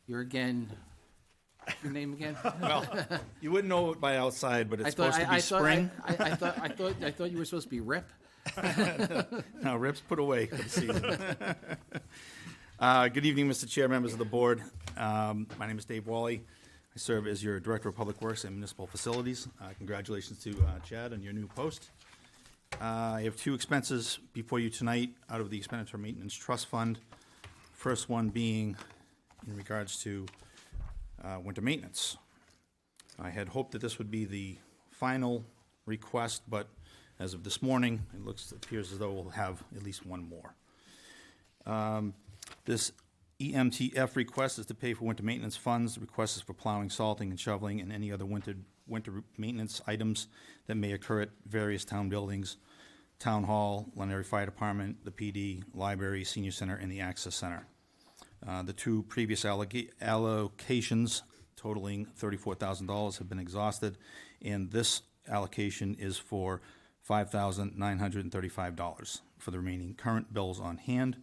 You're again, your name again? Well, you wouldn't know it by outside, but it's supposed to be spring. I thought you were supposed to be Rip. No, Rip's put away for the season. Good evening, Mr. Chair, members of the board. My name is Dave Wally. I serve as your Director of Public Works and Municipal Facilities. Congratulations to Chad on your new post. I have 2 expenses before you tonight out of the Expenditure Maintenance Trust Fund. First one being in regards to winter maintenance. I had hoped that this would be the final request, but as of this morning, it appears as though we'll have at least one more. This EMTF request is to pay for winter maintenance funds. The request is for plowing, salting, and shoveling, and any other winter maintenance items that may occur at various town buildings, Town Hall, Londonderry Fire Department, the PD, Library, Senior Center, and the Access Center. The 2 previous allocations totaling $34,000 have been exhausted, and this allocation is for $5,935 for the remaining current bills on hand.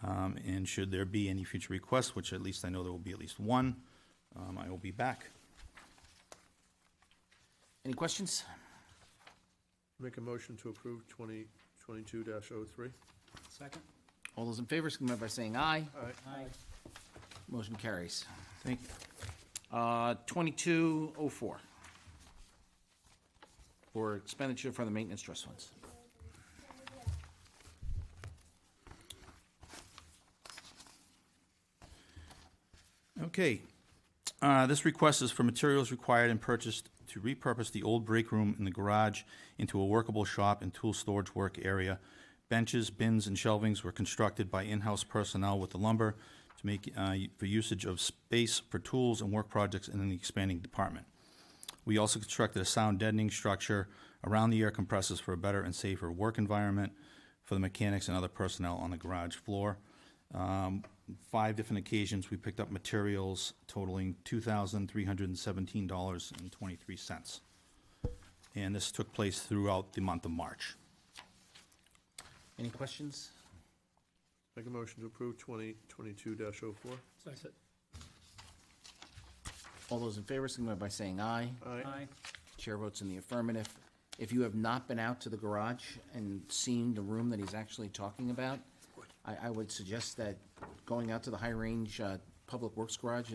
And should there be any future requests, which at least I know there will be at least one, I will be back. Any questions? Make a motion to approve 2022-03. Second? All those in favor, signify by saying aye. Aye. Motion carries. Thank you. 2204 for expenditure for the maintenance trust funds. Okay. This request is for materials required and purchased to repurpose the old break room in the garage into a workable shop and tool storage work area. Benches, bins, and shelvings were constructed by in-house personnel with the lumber to make for usage of space for tools and work projects in an expanding department. We also constructed a sound deadening structure around the air compressors for a better and safer work environment for the mechanics and other personnel on the garage floor. 5 different occasions, we picked up materials totaling $2,317.23. And this took place throughout the month of March. Any questions? Make a motion to approve 2022-04. Second. All those in favor, signify by saying aye. Aye. Chair votes in the affirmative. If you have not been out to the garage and seen the room that he's actually talking about, I would suggest that going out to the High Range Public Works Garage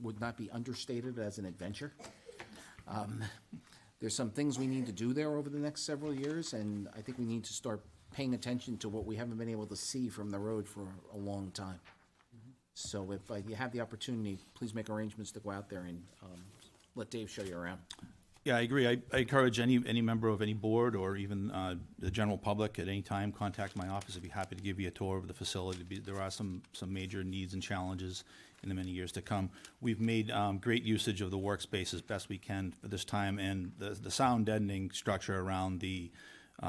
would not be understated as an adventure. There's some things we need to do there over the next several years, and I think we need to start paying attention to what we haven't been able to see from the road for a long time. So if you have the opportunity, please make arrangements to go out there and let Dave show you around. Yeah, I agree. I encourage any member of any board or even the general public at any time, contact my office. I'd be happy to give you a tour of the facility. There are some major needs and challenges in the many years to come. We've made great usage of the workspace as best we can for this time, and the sound deadening structure around the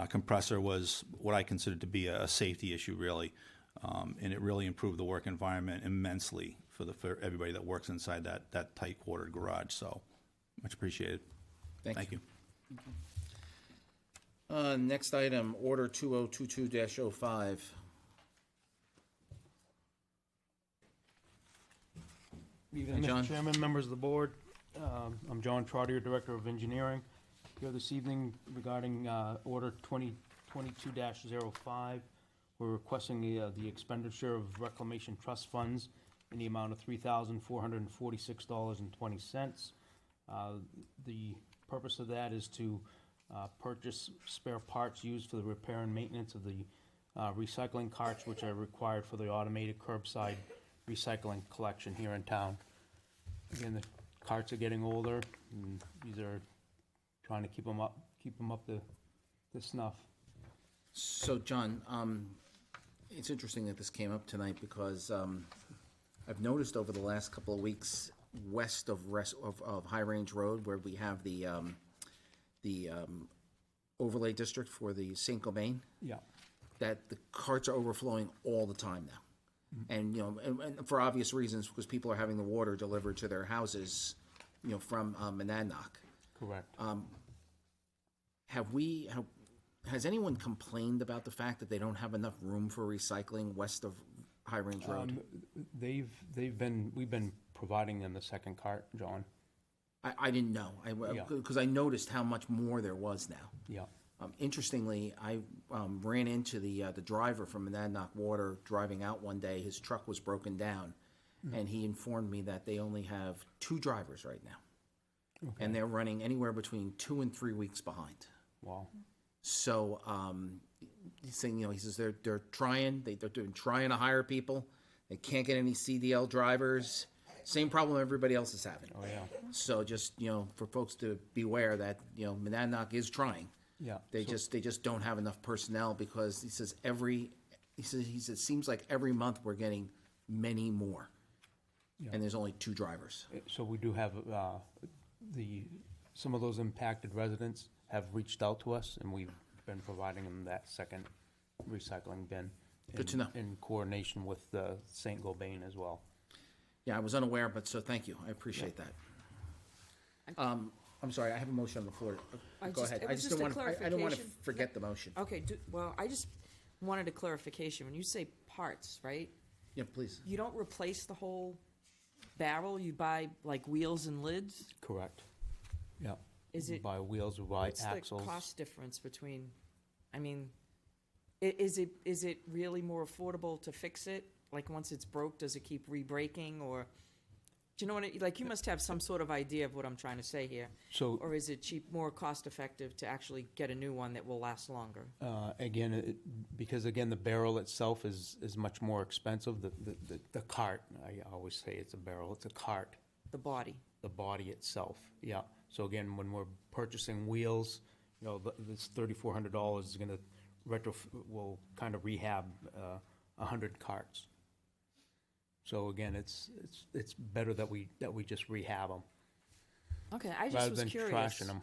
compressor was what I considered to be a safety issue, really, and it really improved the work environment immensely for everybody that works inside that tight quartered garage. So much appreciated. Thank you. Next item, Order 2022-05. Evening, John. Mr. Chairman, members of the board. I'm John Trotter, Director of Engineering, here this evening regarding Order 2022-05. We're requesting the expenditure of reclamation trust funds in the amount of $3,446.20. The purpose of that is to purchase spare parts used for the repair and maintenance of the recycling carts, which are required for the automated curbside recycling collection here in town. Again, the carts are getting older, and these are trying to keep them up to snuff. So, John, it's interesting that this came up tonight because I've noticed over the last couple of weeks, west of High Range Road, where we have the overlay district for the St. Gobain, Yeah. that the carts are overflowing all the time now. And, and for obvious reasons, because people are having the water delivered to their houses, from Monadnock. Correct. Has anyone complained about the fact that they don't have enough room for recycling west of High Range Road? We've been providing them the second cart, John. I didn't know, because I noticed how much more there was now. Yeah. Interestingly, I ran into the driver from Monadnock Water driving out one day. His truck was broken down, and he informed me that they only have 2 drivers right now. Okay. And they're running anywhere between 2 and 3 weeks behind. Wow. So he's saying, he says they're trying to hire people. They can't get any CDL drivers. Same problem everybody else is having. Oh yeah. So just for folks to beware that Monadnock is trying. Yeah. They just don't have enough personnel because he says it seems like every month we're getting many more. Yeah. And there's only 2 drivers. So we do have some of those impacted residents have reached out to us, and we've been providing them that second recycling bin. Good to know. In coordination with St. Gobain as well. Yeah, I was unaware, but so thank you. I appreciate that. I'm sorry, I have a motion on the floor. Go ahead. It was just a I don't want to clarification. forget the motion. Okay, I just wanted a clarification. When you say parts, right? Yeah, please. You don't replace the whole barrel, you buy like wheels and lids? Correct. Yeah. Is it? Buy wheels or buy What's axles. the cost difference between, is it really more affordable to fix it? Like once it's broke, does it keep re-breaking, or, do you know what, you must have some sort of idea of what I'm trying to say here. So, Or is it more cost effective to actually get a new one that will last longer? because the barrel itself is much more expensive. The cart, I always say it's a barrel, it's a cart. The body. The body itself, yeah. So again, when we're purchasing wheels, this $3,400 is going to will kind of rehab 100 carts. So again, it's better that we just rehab them. Okay, I just rather was than curious. trashing them.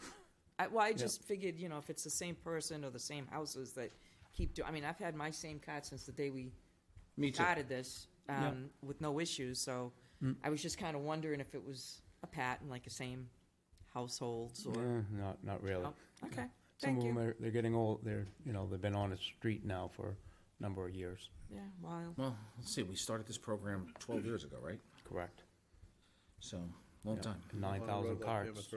I just figured, if it's the same person or the same houses that keep doing, I've had my same cart since the day we started this, with no issues, so I was just kind of wondering if it was a pattern, like the same households or. Not really. Oh, okay, Some thank of you. them they're getting old. They've been on the street now for a number of years. Yeah, well, Well, let's see, we started this program 12 years ago, right? Correct. So, long time. 9,000 carts.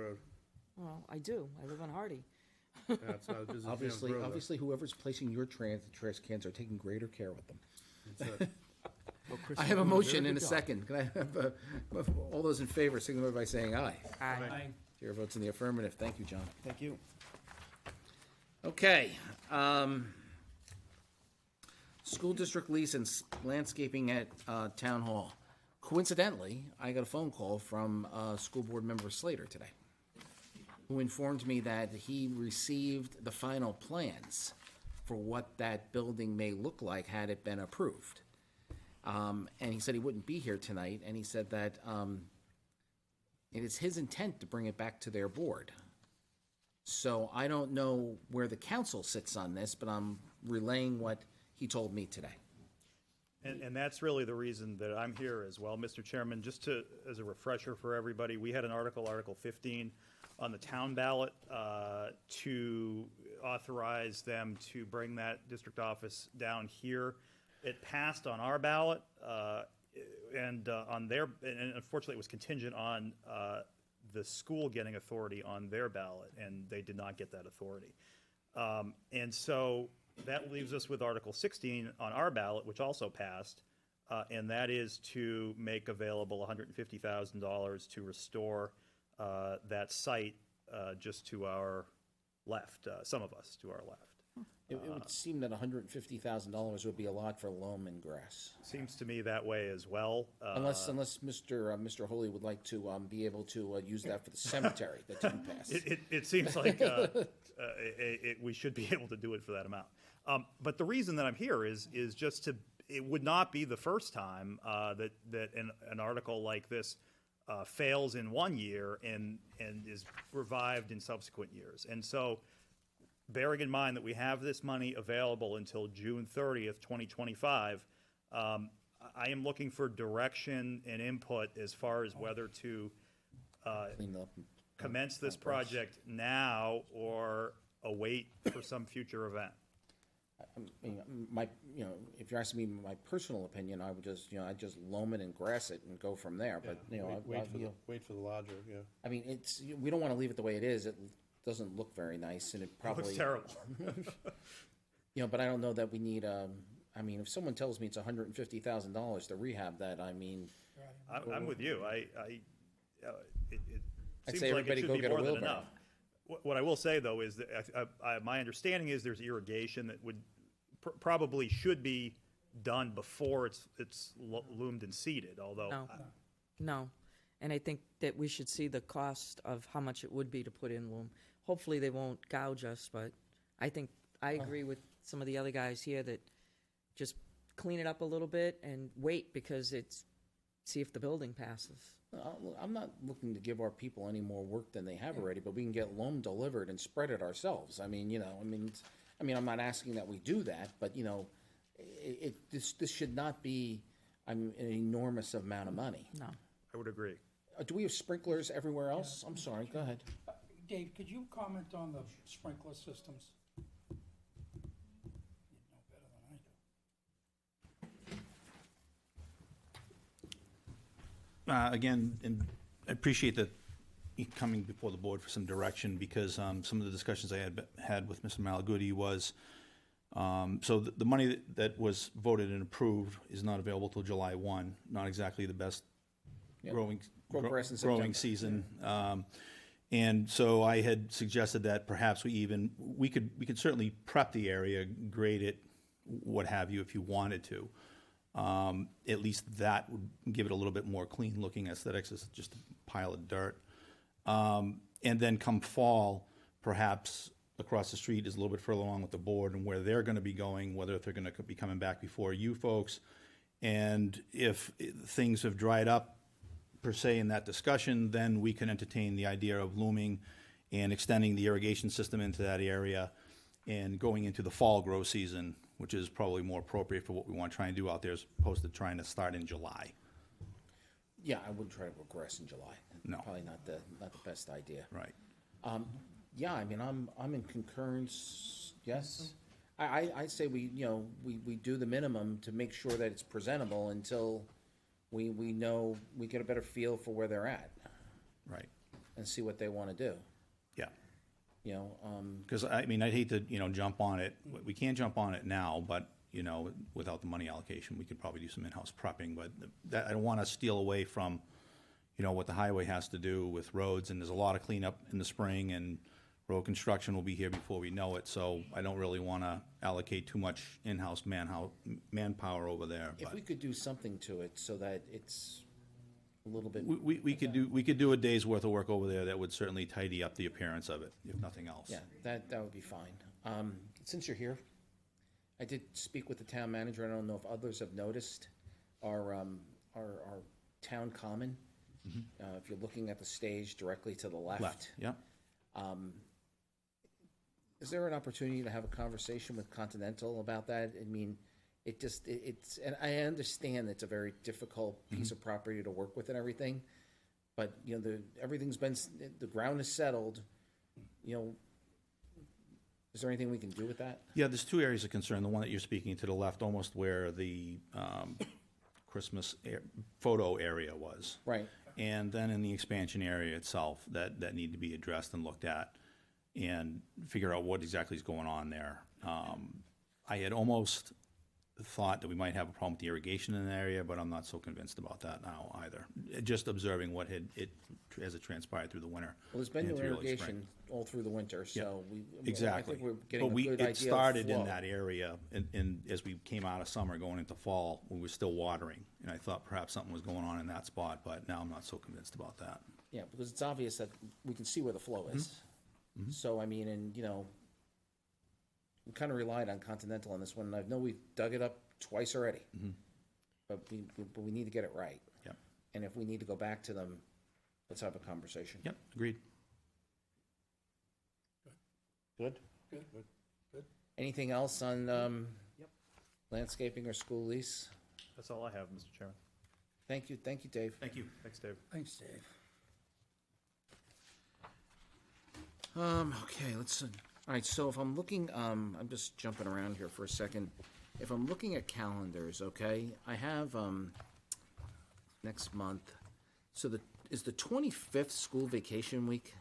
well, I do. I live on Hardy. Yeah, it's not as busy as Jam's Road, though. Obviously, whoever's placing your trash cans are taking greater care with them. That's it. I have a motion and a second. Can I have, all those in favor, signify by saying aye. Aye. Chair votes in the affirmative. Thank you, John. Thank you. Okay. School district lease and landscaping at Town Hall. Coincidentally, I got a phone call from School Board Member Slater today, who informed me that he received the final plans for what that building may look like had it been approved. And he said he wouldn't be here tonight, and he said that it is his intent to bring it back to their board. So I don't know where the council sits on this, but I'm relaying what he told me today. And that's really the reason that I'm here as well, Mr. Chairman. Just as a refresher for everybody, we had an article, Article 15, on the town ballot to authorize them to bring that district office down here. It passed on our ballot, and unfortunately it was contingent on the school getting authority on their ballot, and they did not get that authority. And so that leaves us with Article 16 on our ballot, which also passed, and that is to make available $150,000 to restore that site just to our left, some of us to our left. It would seem that $150,000 would be a lot for loam and grass. Seems to me that way as well. Unless Mr. Holy would like to be able to use that for the cemetery that didn't pass. It seems like we should be able to do it for that amount. But the reason that I'm here is just to, it would not be the first time that an article like this fails in one year and is revived in subsequent years. And so, bearing in mind that we have this money available until June 30th, 2025, I am looking for direction and input as far as whether to commence this project now or await for some future event. I mean, if you're asking me my personal opinion, I would just, I'd just loam it and grass it and go from there. But Wait for the lodger, yeah. I mean, we don't want to leave it the way it is. It doesn't look very nice, and it probably looks terrible. But I don't know that we need. I mean, if someone tells me it's $150,000 to rehab that, I mean, I'm with you. It I'd seems say like it everybody should go be get a more than wheelbarrow. enough. What I will say though is that my understanding is there's irrigation that would probably should be done before it's loomed and seeded. Although No. And I think that we should see the cost of how much it would be to put in loom. Hopefully they won't gouge us, but I agree with some of the other guys here that just clean it up a little bit and wait because see if the building passes. I'm not looking to give our people any more work than they have already, but we can get loam delivered and spread it ourselves. I mean, I'm not asking that we do that, but this should not be an enormous amount of money. No. I would agree. Do we have sprinklers everywhere else? I'm sorry, go ahead. Dave, could you comment on the sprinkler systems? You know better than I do. Again, and I appreciate that you coming before the board for some direction, because some of the discussions I had with Mr. Malaguti was, so the money that was voted and approved is not available till July 1, not exactly the best growing season. And so I had suggested that perhaps we could certainly prep the area, grade it, what have you, if you wanted to. At least that would give it a little bit more clean looking aesthetics as just a pile of dirt. And then come fall, perhaps across the street is a little bit further along with the board and where they're going to be going, whether they're going to be coming back before you folks. And if things have dried up, per se, in that discussion, then we can entertain the idea of looming and extending the irrigation system into that area and going into the fall grow season, which is probably more appropriate for what we want to try and do out there as opposed to trying to start in July. Yeah, I wouldn't try to progress in July. No. Probably not the best idea. Right. Yeah, I mean, I'm in concurrence, yes. I say we do the minimum to make sure that it's presentable until we know, we get a better feel for where they're at. Right. And see what they want to do. Yeah. Because, I mean, I'd hate to, jump on it. We can't jump on it now, but, you know, without the money allocation, we could probably do some in-house prepping, but that, I don't want to steal away from, you know, what the highway has to do with roads, and there's a lot of cleanup in the spring, and road construction will be here before we know it, so I don't really want to allocate too much in-house manpower over there. If But we could do something to it so that it's a little bit. we could do a day's worth of work over there that would certainly tidy up the appearance of it, if nothing else. Yeah, that would be fine. Since you're here, I did speak with the town manager. I don't know if others have noticed our town common. If you're looking at the stage directly to the left. Yeah. Is there an opportunity to have a conversation with Continental about that? I mean, it's, and I understand it's a very difficult piece of property to work with and everything, but, you know, everything's been, the ground is settled, you know, is there anything we can do with that? Yeah, there's two areas of concern. The one that you're speaking to the left, almost where the Christmas photo area was. Right. And then in the expansion area itself, that need to be addressed and looked at and figure out what exactly is going on there. I had almost thought that we might have a problem with the irrigation in the area, but I'm not so convinced about that now either. Just observing what as it transpired through the winter. Well, there's been and no through early irrigation spring. all through the winter, so Exactly. I think we're getting a good idea It started of in flow. that area, and as we came out of summer going into fall, we were still watering. And I thought perhaps something was going on in that spot, but now I'm not so convinced about that. Yeah, because it's obvious that we can see where the flow is. So, I mean, and, you know, we kind of relied on Continental on this one, and I know we've dug it up twice already. But we need to get it right. Yep. And if we need to go back to them, let's have a conversation. Yep, agreed. Good? Good. Anything else on landscaping or school lease? That's all I have, Mr. Chairman. Thank you, Dave. Thank you. Thanks, Dave. Thanks, Dave. Okay, all right, so if I'm looking, I'm just jumping around here for a second. If I'm looking at calendars, okay, I have, next month, so is the 25th school vacation week?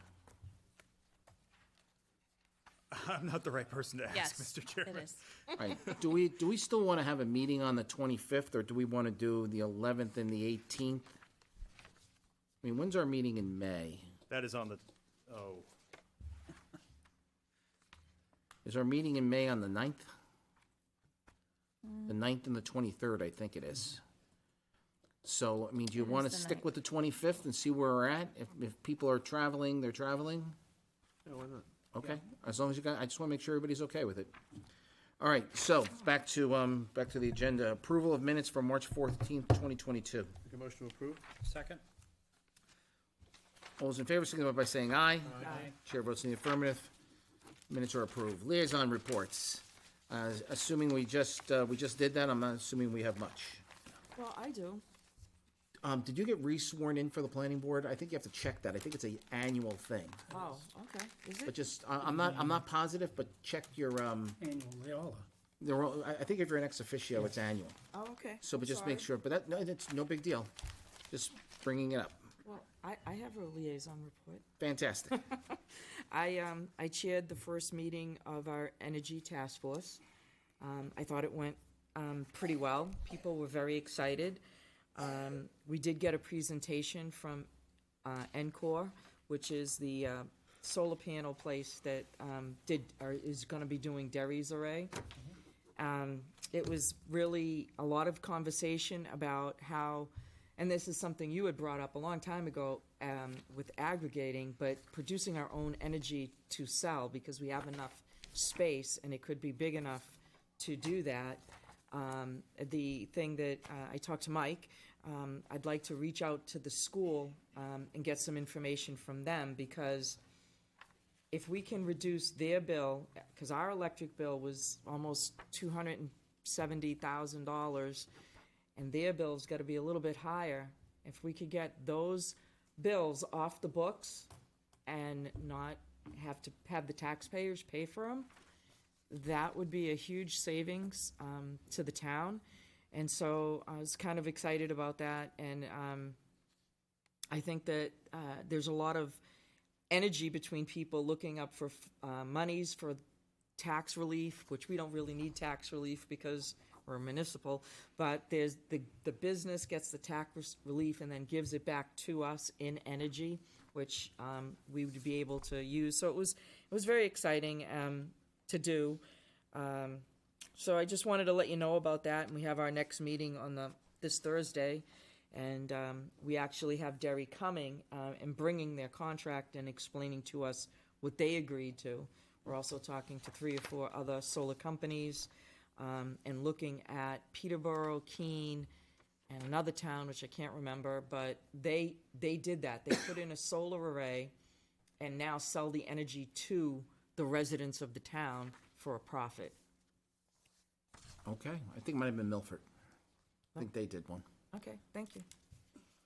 I'm not the right person to ask, Yes, Mr. Chairman. it is. All right, do we still want to have a meeting on the 25th, or do we want to do the 11th and the 18th? I mean, when's our meeting in May? That is on the, Is our meeting in May on the 9th? The 9th and the 23rd, I think it is. So, I mean, do you want to stick with the 25th and see where we're at? If people are traveling, they're traveling? Yeah, why not? Okay, as long as you got, I just want to make sure everybody's okay with it. All right, so back to the agenda. Approval of minutes for March 14th, 2022. Make a motion to approve? Second? All those in favor, signify by saying aye. Aye. Chair votes in the affirmative. Minutes are approved. Liaison reports. Assuming we just did that, I'm not assuming we have much. Well, I do. Did you get re-sworn in for the planning board? I think you have to check that. I think it's an annual thing. Oh, okay. Is But it? just, I'm not positive, but check your, Annually, all I think if you're an ex officio, it's annual. Oh, okay. So, but I'm just make sorry. sure, but that, no, it's no big deal. Just bringing it up. Well, I have a liaison report. Fantastic. I chaired the first meeting of our energy task force. I thought it went pretty well. People were very excited. We did get a presentation from Encore, which is the solar panel place that is going to be doing Derry's Array. It was really a lot of conversation about how, and this is something you had brought up a long time ago with aggregating, but producing our own energy to sell because we have enough space and it could be big enough to do that. The thing that I talked to Mike, I'd like to reach out to the school and get some information from them because if we can reduce their bill, because our electric bill was almost $270,000 and their bill's got to be a little bit higher. If we could get those bills off the books and not have to have the taxpayers pay for them, that would be a huge savings to the town. And so I was kind of excited about that. And I think that there's a lot of energy between people looking up for monies for tax relief, which we don't really need tax relief because we're municipal, but there's the business gets the tax relief and then gives it back to us in energy, which we would be able to use. So it was very exciting to do. So I just wanted to let you know about that, and we have our next meeting on this Thursday, and we actually have Derry coming and bringing their contract and explaining to us what they agreed to. We're also talking to 3 or 4 other solar companies and looking at Peterborough, Keene, and another town, which I can't remember, but they did that. They put in a solar array and now sell the energy to the residents of the town for a profit. Okay, I think it might have been Milford. I think they did one. Okay, thank you.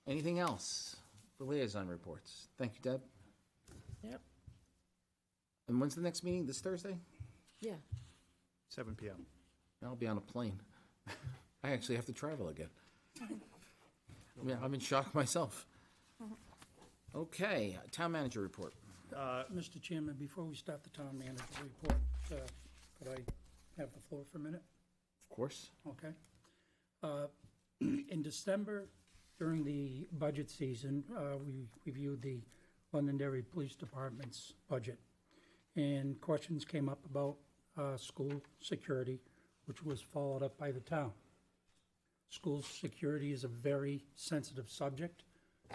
Anything else for liaison reports? Thank you, Deb. Yep. And when's the next meeting? This Thursday? Yeah. 7 PM. I'll be on a plane. I actually have to travel again. Yeah, I'm in shock myself. Okay, town manager report. Mr. Chairman, before we start the town manager report, could I have the floor for a minute? Of course. Okay. In December, during the budget season, we reviewed the Londonderry Police Department's budget. And questions came up about school security, which was followed up by the town. School security is a very sensitive subject,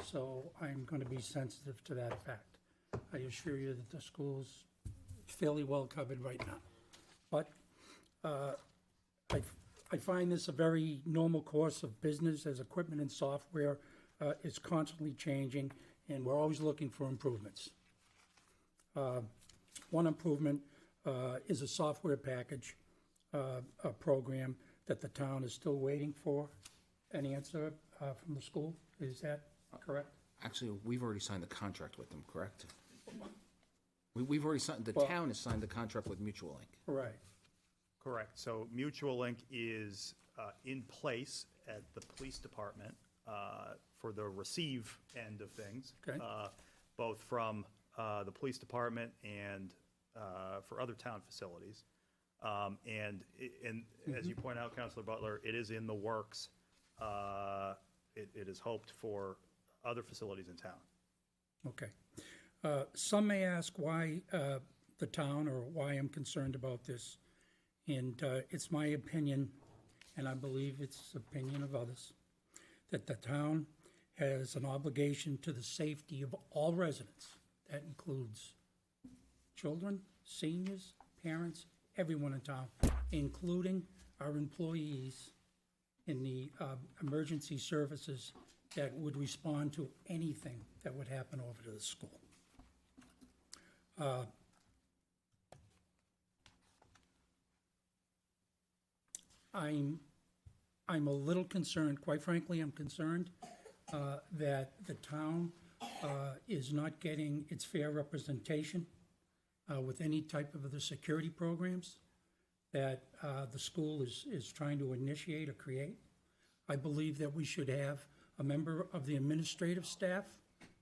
so I'm going to be sensitive to that fact. I assure you that the school's fairly well covered right now. But I find this a very normal course of business as equipment and software is constantly changing, and we're always looking for improvements. One improvement is a software package, a program that the town is still waiting for an answer from the school. Is that correct? Actually, we've already signed the contract with them, correct? We've already signed, the Well- town has signed the contract with Mutual Link. Right. Correct. So Mutual Link is in place at the police department for the receive end of things. Okay. Both from the police department and for other town facilities. And as you point out, Councilor Butler, it is in the works. It is hoped for other facilities in town. Okay. Some may ask why the town, or why I'm concerned about this. And it's my opinion, and I believe it's the opinion of others, that the town has an obligation to the safety of all residents. That includes children, seniors, parents, everyone in town, including our employees in the emergency services that would respond to anything that would happen over to the school. I'm a little concerned, quite frankly, I'm concerned that the town is not getting its fair representation with any type of the security programs that the school is trying to initiate or create. I believe that we should have a member of the administrative staff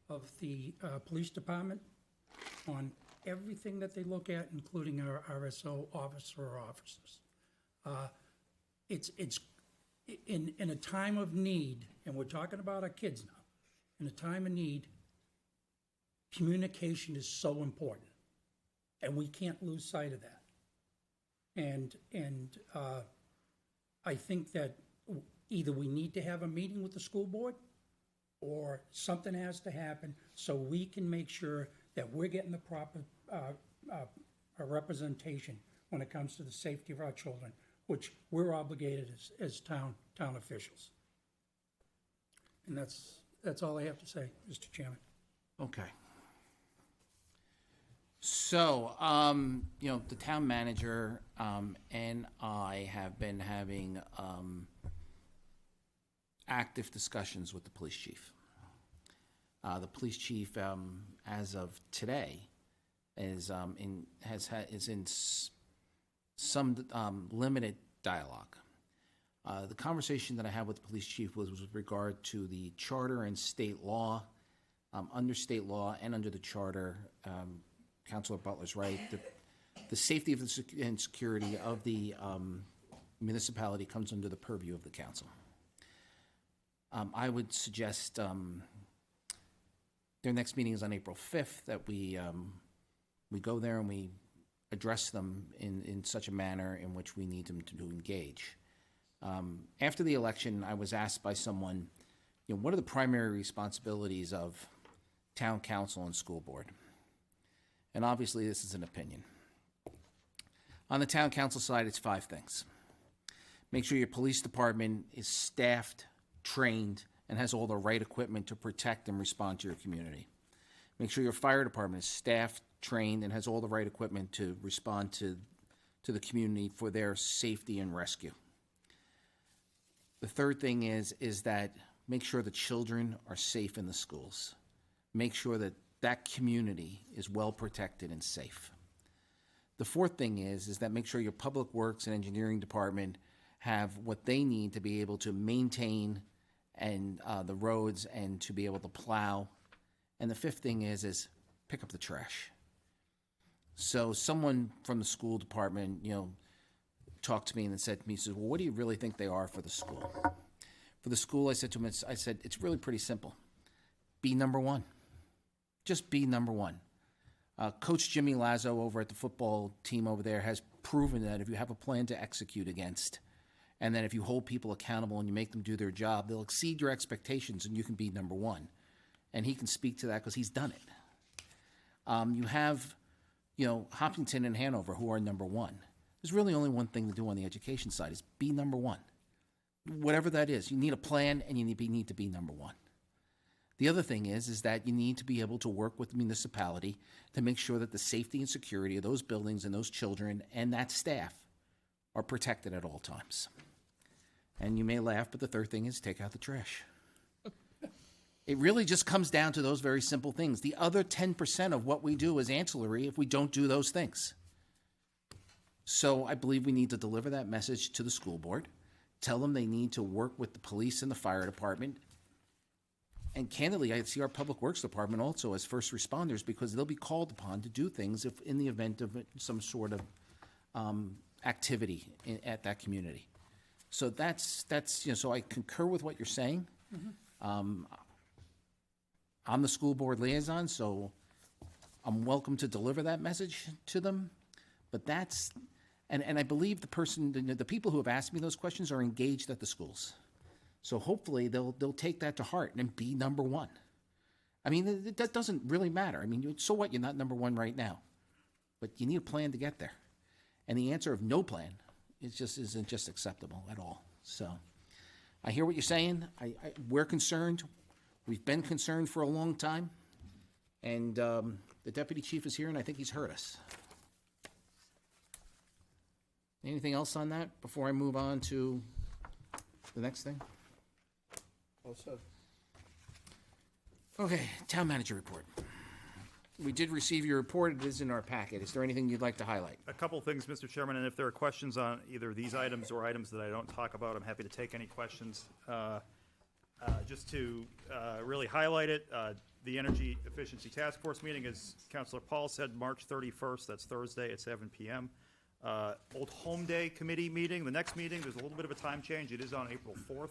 of the police department on everything that they look at, including our RSO officer or officers. It's in a time of need, and we're talking about our kids now, in a time of need, communication is so important, and we can't lose sight of that. And I think that either we need to have a meeting with the school board, or something has to happen so we can make sure that we're getting the proper representation when it comes to the safety of our children, which we're obligated as town officials. And that's all I have to say, Mr. Chairman. Okay. So, the town manager and I have been having active discussions with the police chief. The police chief, as of today, is in some limited dialogue. The conversation that I had with the police chief was with regard to the charter and state law. Under state law and under the charter, Councilor Butler's right, the safety of and security of the municipality comes under the purview of the council. I would suggest their next meeting is on April 5th, that we go there and we address them in such a manner in which we need them to engage. After the election, I was asked by someone, what are the primary responsibilities of town council and school board? And obviously, this is an opinion. On the town council side, it's 5 things. Make sure your police department is staffed, trained, and has all the right equipment to protect and respond to your community. Make sure your fire department is staffed, trained, and has all the right equipment to respond to the community for their safety and rescue. The third thing is that make sure the children are safe in the schools. Make sure that that community is well protected and safe. The fourth thing is that make sure your public works and engineering department have what they need to be able to maintain and the roads and to be able to plow. And the fifth thing is pick up the trash. So someone from the school department, talked to me and said to me, well, what do you really think they are for the school? For the school, I said to him, it's really pretty simple. Be number one. Just be number one. Coach Jimmy Lazo over at the football team over there has proven that if you have a plan to execute against, and that if you hold people accountable and you make them do their job, they'll exceed your expectations and you can be number one. And he can speak to that because he's done it. You have, Hopkinton and Hanover who are number one. There's really only one thing to do on the education side is be number one. Whatever that is, you need a plan and you need to be number one. The other thing is that you need to be able to work with the municipality to make sure that the safety and security of those buildings and those children and that staff are protected at all times. And you may laugh, but the third thing is take out the trash. It really just comes down to those very simple things. The other 10% of what we do is ancillary if we don't do those things. So I believe we need to deliver that message to the school board, tell them they need to work with the police and the fire department. And candidly, I see our public works department also as first responders because they'll be called upon to do things if in the event of some sort of activity at that community. So that's so I concur with what you're saying. I'm the school board liaison, so I'm welcome to deliver that message to them. But and I believe the people who have asked me those questions are engaged at the schools. So hopefully they'll take that to heart and be number one. I mean, that doesn't really matter. I mean, so what? You're not number one right now, but you need a plan to get there. And the answer of no plan isn't just acceptable at all. So I hear what you're saying. We're concerned. We've been concerned for a long time. And the deputy chief is here, and I think he's heard us. Anything else on that before I move on to the next thing? All set. Okay, town manager report. We did receive your report. It is in our packet. Is there anything you'd like to highlight? A couple things, Mr. Chairman, and if there are questions on either these items or items that I don't talk about, I'm happy to take any questions. Just to really highlight it, the Energy Efficiency Task Force meeting, as Councilor Paul said, March 31st, that's Thursday at 7 p.m. Old Home Day Committee meeting, the next meeting, there's a little bit of a time change. It is on April 4th.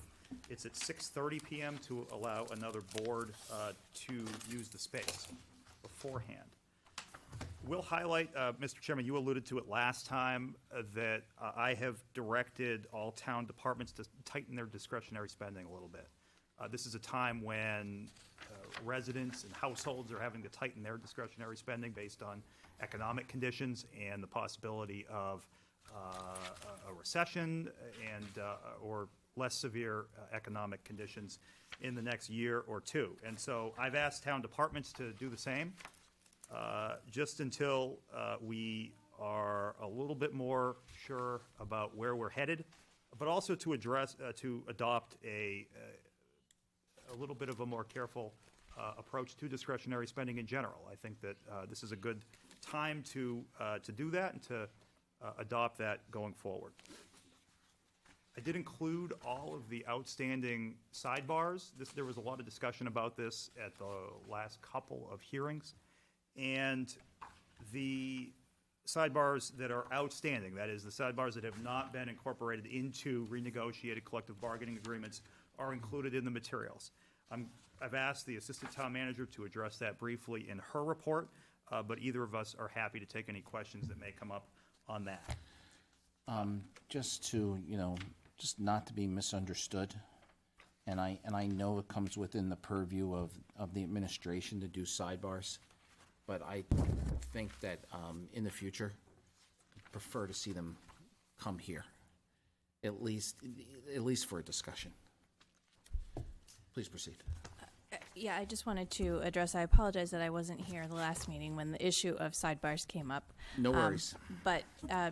It's at 6:30 p.m. to allow another board to use the space beforehand. We'll highlight, Mr. Chairman, you alluded to it last time, that I have directed all town departments to tighten their discretionary spending a little bit. This is a time when residents and households are having to tighten their discretionary spending based on economic conditions and the possibility of a recession and or less severe economic conditions in the next year or two. And so I've asked town departments to do the same just until we are a little bit more sure about where we're headed, but also to adopt a little bit of a more careful approach to discretionary spending in general. I think that this is a good time to do that and to adopt that going forward. I did include all of the outstanding sidebars. There was a lot of discussion about this at the last couple of hearings. And the sidebars that are outstanding, that is, the sidebars that have not been incorporated into renegotiated collective bargaining agreements, are included in the materials. I've asked the Assistant Town Manager to address that briefly in her report, but either of us are happy to take any questions that may come up on that. Just to, just not to be misunderstood, and I know it comes within the purview of the administration to do sidebars, but I think that in the future, I'd prefer to see them come here, at least for a discussion. Please proceed. Yeah, I just wanted to address, I apologize that I wasn't here the last meeting when the issue of sidebars came up. No worries. But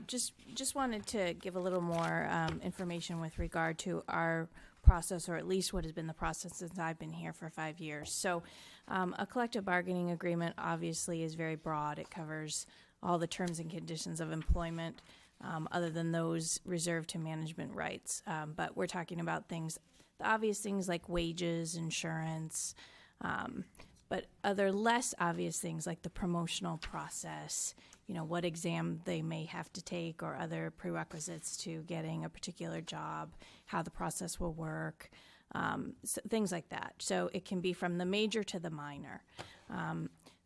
just wanted to give a little more information with regard to our process, or at least what has been the process since I've been here for 5 years. So a collective bargaining agreement obviously is very broad. It covers all the terms and conditions of employment, other than those reserved to management rights. But we're talking about things, the obvious things like wages, insurance, but other less obvious things like the promotional process, what exam they may have to take or other prerequisites to getting a particular job, how the process will work, so things like that. So it can be from the major to the minor.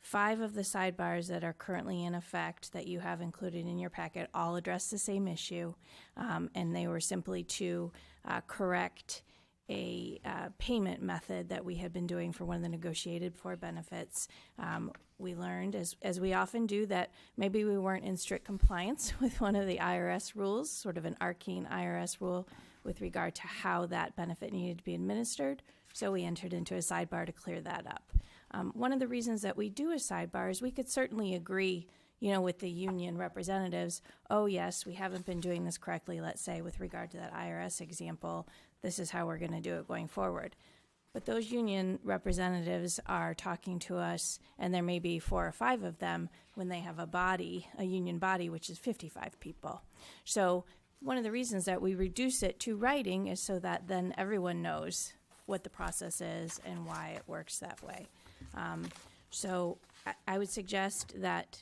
5 of the sidebars that are currently in effect that you have included in your packet all address the same issue, and they were simply to correct a payment method that we had been doing for one of the negotiated for benefits. We learned, as we often do, that maybe we weren't in strict compliance with one of the IRS rules, sort of an arcane IRS rule with regard to how that benefit needed to be administered. So we entered into a sidebar to clear that up. One of the reasons that we do a sidebar is we could certainly agree, with the union representatives, oh yes, we haven't been doing this correctly, let's say with regard to that IRS example, this is how we're going to do it going forward. But those union representatives are talking to us, and there may be 4 or 5 of them when they have a union body, which is 55 people. So one of the reasons that we reduce it to writing is so that then everyone knows what the process is and why it works that way. So I would suggest that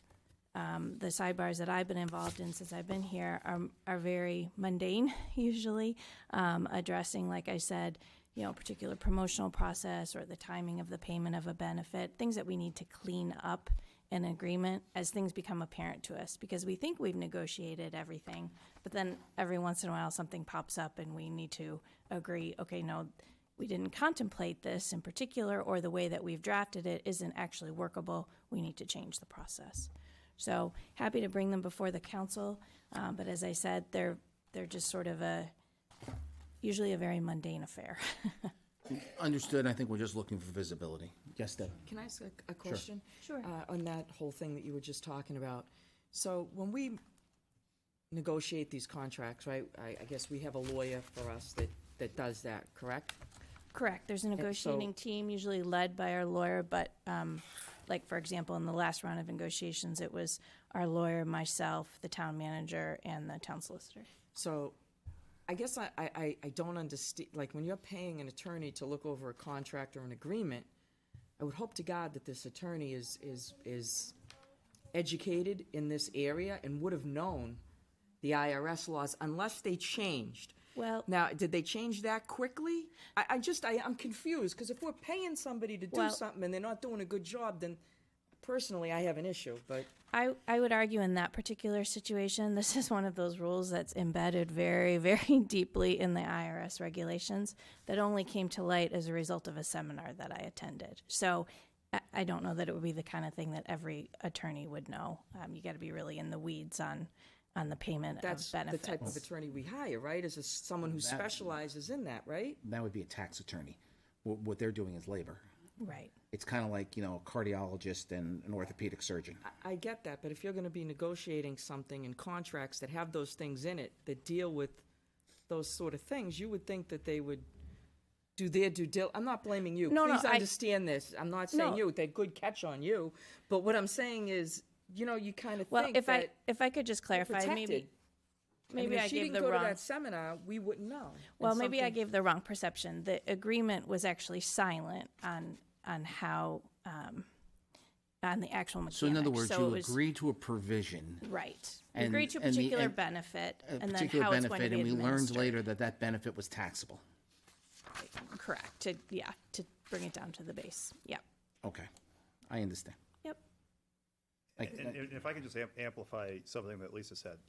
the sidebars that I've been involved in since I've been here are very mundane, usually, addressing, like I said, particular promotional process or the timing of the payment of a benefit, things that we need to clean up in agreement as things become apparent to us, because we think we've negotiated everything, but then every once in a while something pops up and we need to agree, okay, no, we didn't contemplate this in particular, or the way that we've drafted it isn't actually workable, we need to change the process. So happy to bring them before the council, but as I said, they're just sort of usually a very mundane affair. Understood. I think we're just looking for visibility. Yes, Deb. Can I ask a question? Sure. On that whole thing that you were just talking about. So when we negotiate these contracts, right, I guess we have a lawyer for us that does that, correct? Correct. There's a negotiating team, usually led by our lawyer, but like, for example, in the last round of negotiations, it was our lawyer, myself, the town manager, and the town solicitor. So I guess I don't understand, like, when you're paying an attorney to look over a contract or an agreement, I would hope to God that this attorney is educated in this area and would have known the IRS laws unless they changed. Well, now, did they change that quickly? I'm confused, because if we're paying somebody to do something and they're not doing a good job, then personally I have an issue, but. I would argue in that particular situation, this is one of those rules that's embedded very, very deeply in the IRS regulations that only came to light as a result of a seminar that I attended. So I don't know that it would be the kind of thing that every attorney would know. You got to be really in the weeds on the payment of benefits. That's the type of attorney we hire, right? Is someone who specializes in that, right? That would be a tax attorney. What they're doing is labor. Right. It's kind of like, a cardiologist and an orthopedic surgeon. I get that, but if you're going to be negotiating something in contracts that have those things in it, that deal with those sort of things, you would think that they would do their due diligence. I'm not blaming you. Please understand this. I'm not saying you. They're good catch on you. But what I'm saying is, you kind of think that if I could just clarify, maybe if I she gave didn't the go wrong. to that seminar, we wouldn't know. Well, maybe I gave the wrong perception. The agreement was actually silent on how on the actual mechanics. So in other words, So you it was- agree to a provision. Right. We And- agreed to a and the- particular and- benefit, A and then particular how it's going to benefit, be and we learned administered. later that that benefit was taxable. Correct, to bring it down to the base, yep, Okay, I understand. yep. And if I can just amplify something that Lisa said,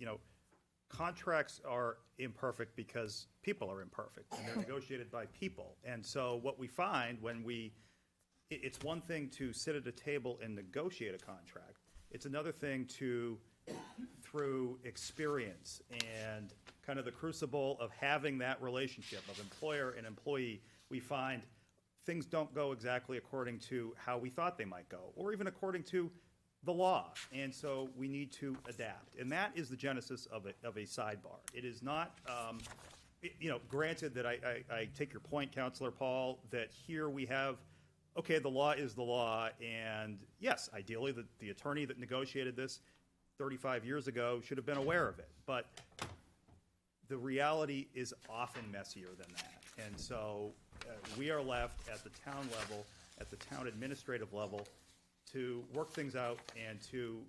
contracts are imperfect because people are imperfect, and they're negotiated by people. And so what we find when it's one thing to sit at a table and negotiate a contract. It's another thing to, through experience and kind of the crucible of having that relationship of employer and employee, we find things don't go exactly according to how we thought they might go, or even according to the law. And so we need to adapt. And that is the genesis of a sidebar. It is not, granted that I take your point, Counselor Paul, that here we have, okay, the law is the law, and yes, ideally, the attorney that negotiated this 35 years ago should have been aware of it. But the reality is often messier than that. And so we are left at the town level, at the town administrative level, to work things out and to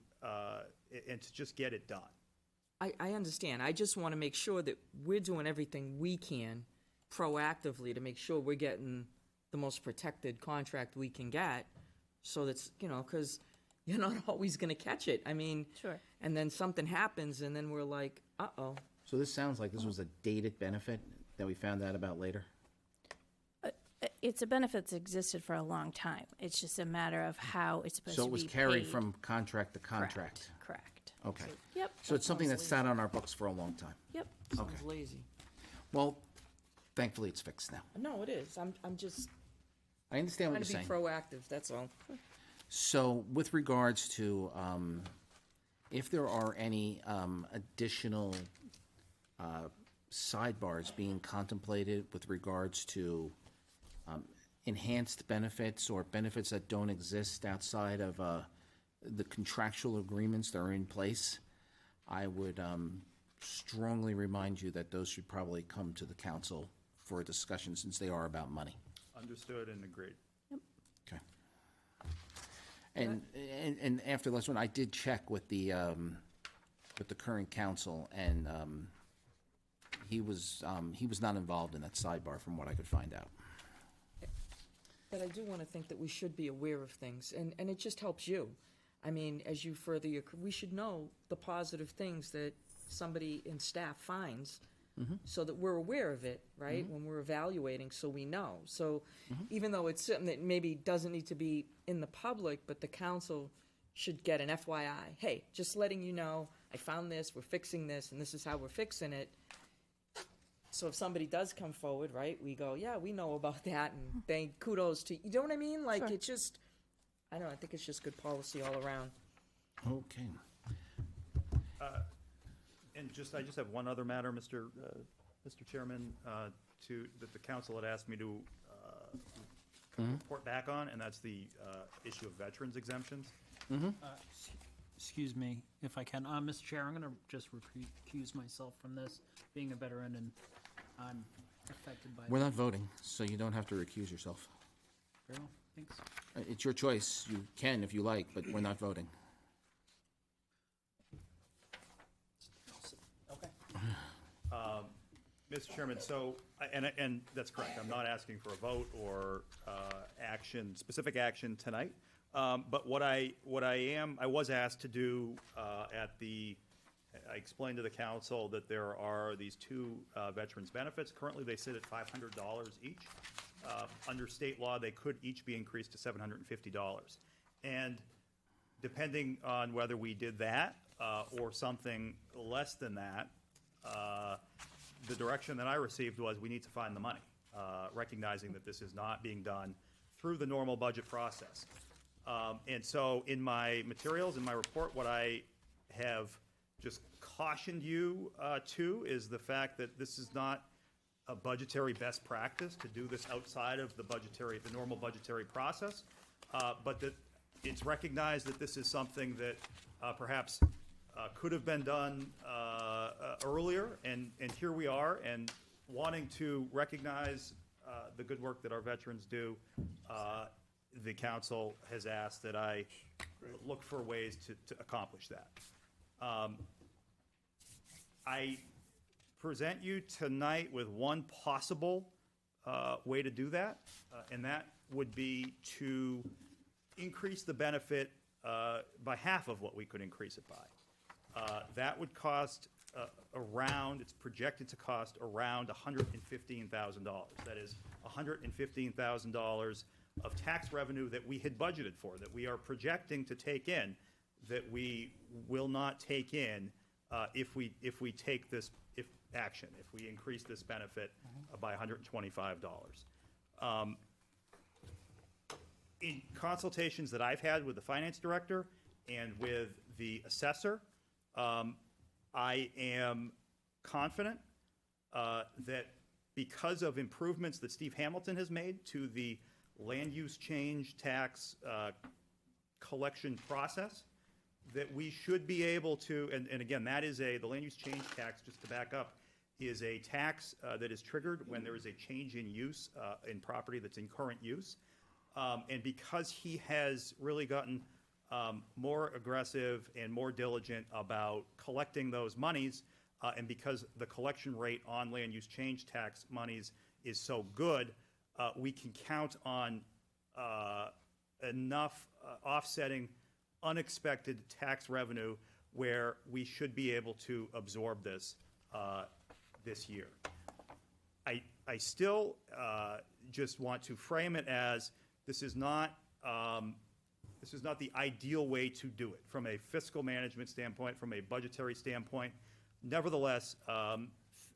just get it done. I understand. I just want to make sure that we're doing everything we can proactively to make sure we're getting the most protected contract we can get, so that's, because you're not always going to catch it. I mean, Sure. And then something happens, and then we're like, uh-oh. So this sounds like this was a dated benefit that we found out about later? It's a benefit that's existed for a long time. It's just a matter of how it's supposed to So be it was carried paid. from contract to contract? Correct. Okay. Yep. So it's something that's sat on our books for a long time? Yep. Sounds lazy. Well, thankfully it's fixed now. No, it is. I'm just I understand trying what to you're be saying. proactive, that's all. So with regards to, if there are any additional sidebars being contemplated with regards to enhanced benefits or benefits that don't exist outside of the contractual agreements that are in place, I would strongly remind you that those should probably come to the council for a discussion, since they are about money. Understood and agreed. Okay. And after the last one, I did check with the current council, and he was not involved in that sidebar from what I could find out. But I do want to think that we should be aware of things, and it just helps you. I mean, as you further your, we should know the positive things that somebody in staff finds, so that we're aware of it, right? When we're evaluating, so we know. So even though it's something that maybe doesn't need to be in the public, but the council should get an FYI. Hey, just letting you know, I found this, we're fixing this, and this is how we're fixing it. So if somebody does come forward, right, we go, yeah, we know about that, and thank kudos to, you know what I mean? Like, Sure. it's just, I don't know, I think it's just good policy all around. Okay. And I just have one other matter, Mr. Chairman, that the council had asked me to report back on, and that's the issue of veterans exemptions. Excuse me, if I can. Mr. Chair, I'm going to just recuse myself from this, being a veteran, and I'm affected by We're that. not voting, so you don't have to recuse yourself. Very well, thanks. It's your choice. You can if you like, but we're not voting. Okay. Mr. Chairman, so, and that's correct, I'm not asking for a vote or specific action tonight. But what I was asked to do I explained to the council that there are these two veterans benefits. Currently, they sit at $500 each. Under state law, they could each be increased to $750. And depending on whether we did that or something less than that, the direction that I received was we need to find the money, recognizing that this is not being done through the normal budget process. And so in my materials, in my report, what I have just cautioned you to is the fact that this is not a budgetary best practice to do this outside of the normal budgetary process, but that it's recognized that this is something that perhaps could have been done earlier, and here we are, and wanting to recognize the good work that our veterans do, the council has asked that I look for ways to accomplish that. I present you tonight with one possible way to do that, and that would be to increase the benefit by half of what we could increase it by. That would cost it's projected to cost around $115,000. That is $115,000 of tax revenue that we had budgeted for, that we are projecting to take in, that we will not take in if we take this action, if we increase this benefit by $125. In consultations that I've had with the finance director and with the assessor, I am confident that because of improvements that Steve Hamilton has made to the land use change tax collection process, that we should be able to, and again, that is the land use change tax, just to back up, is a tax that is triggered when there is a change in use in property that's in current use. And because he has really gotten more aggressive and more diligent about collecting those monies, and because the collection rate on land use change tax monies is so good, we can count on enough offsetting unexpected tax revenue where we should be able to absorb this this year. I still just want to frame it as this is not the ideal way to do it from a fiscal management standpoint, from a budgetary standpoint. Nevertheless,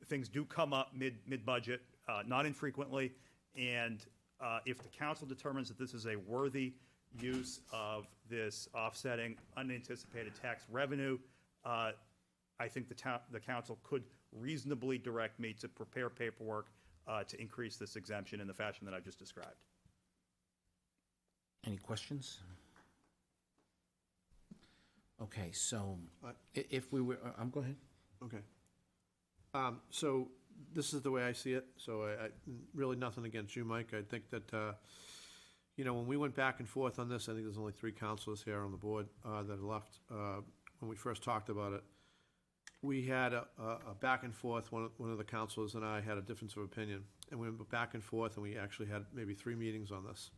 things do come up mid-budget, not infrequently, and if the council determines that this is a worthy use of this offsetting unanticipated tax revenue, I think the council could reasonably direct me to prepare paperwork to increase this exemption in the fashion that I've just described. Any questions? Okay, so if we were, go ahead. Okay. So this is the way I see it. So I really nothing against you, Mike. I think that, when we went back and forth on this, I think there's only 3 councilors here on the board that are left. When we first talked about it, we had a back and forth. One of the councilors and I had a difference of opinion. And we went back and forth, and we actually had maybe 3 meetings on this.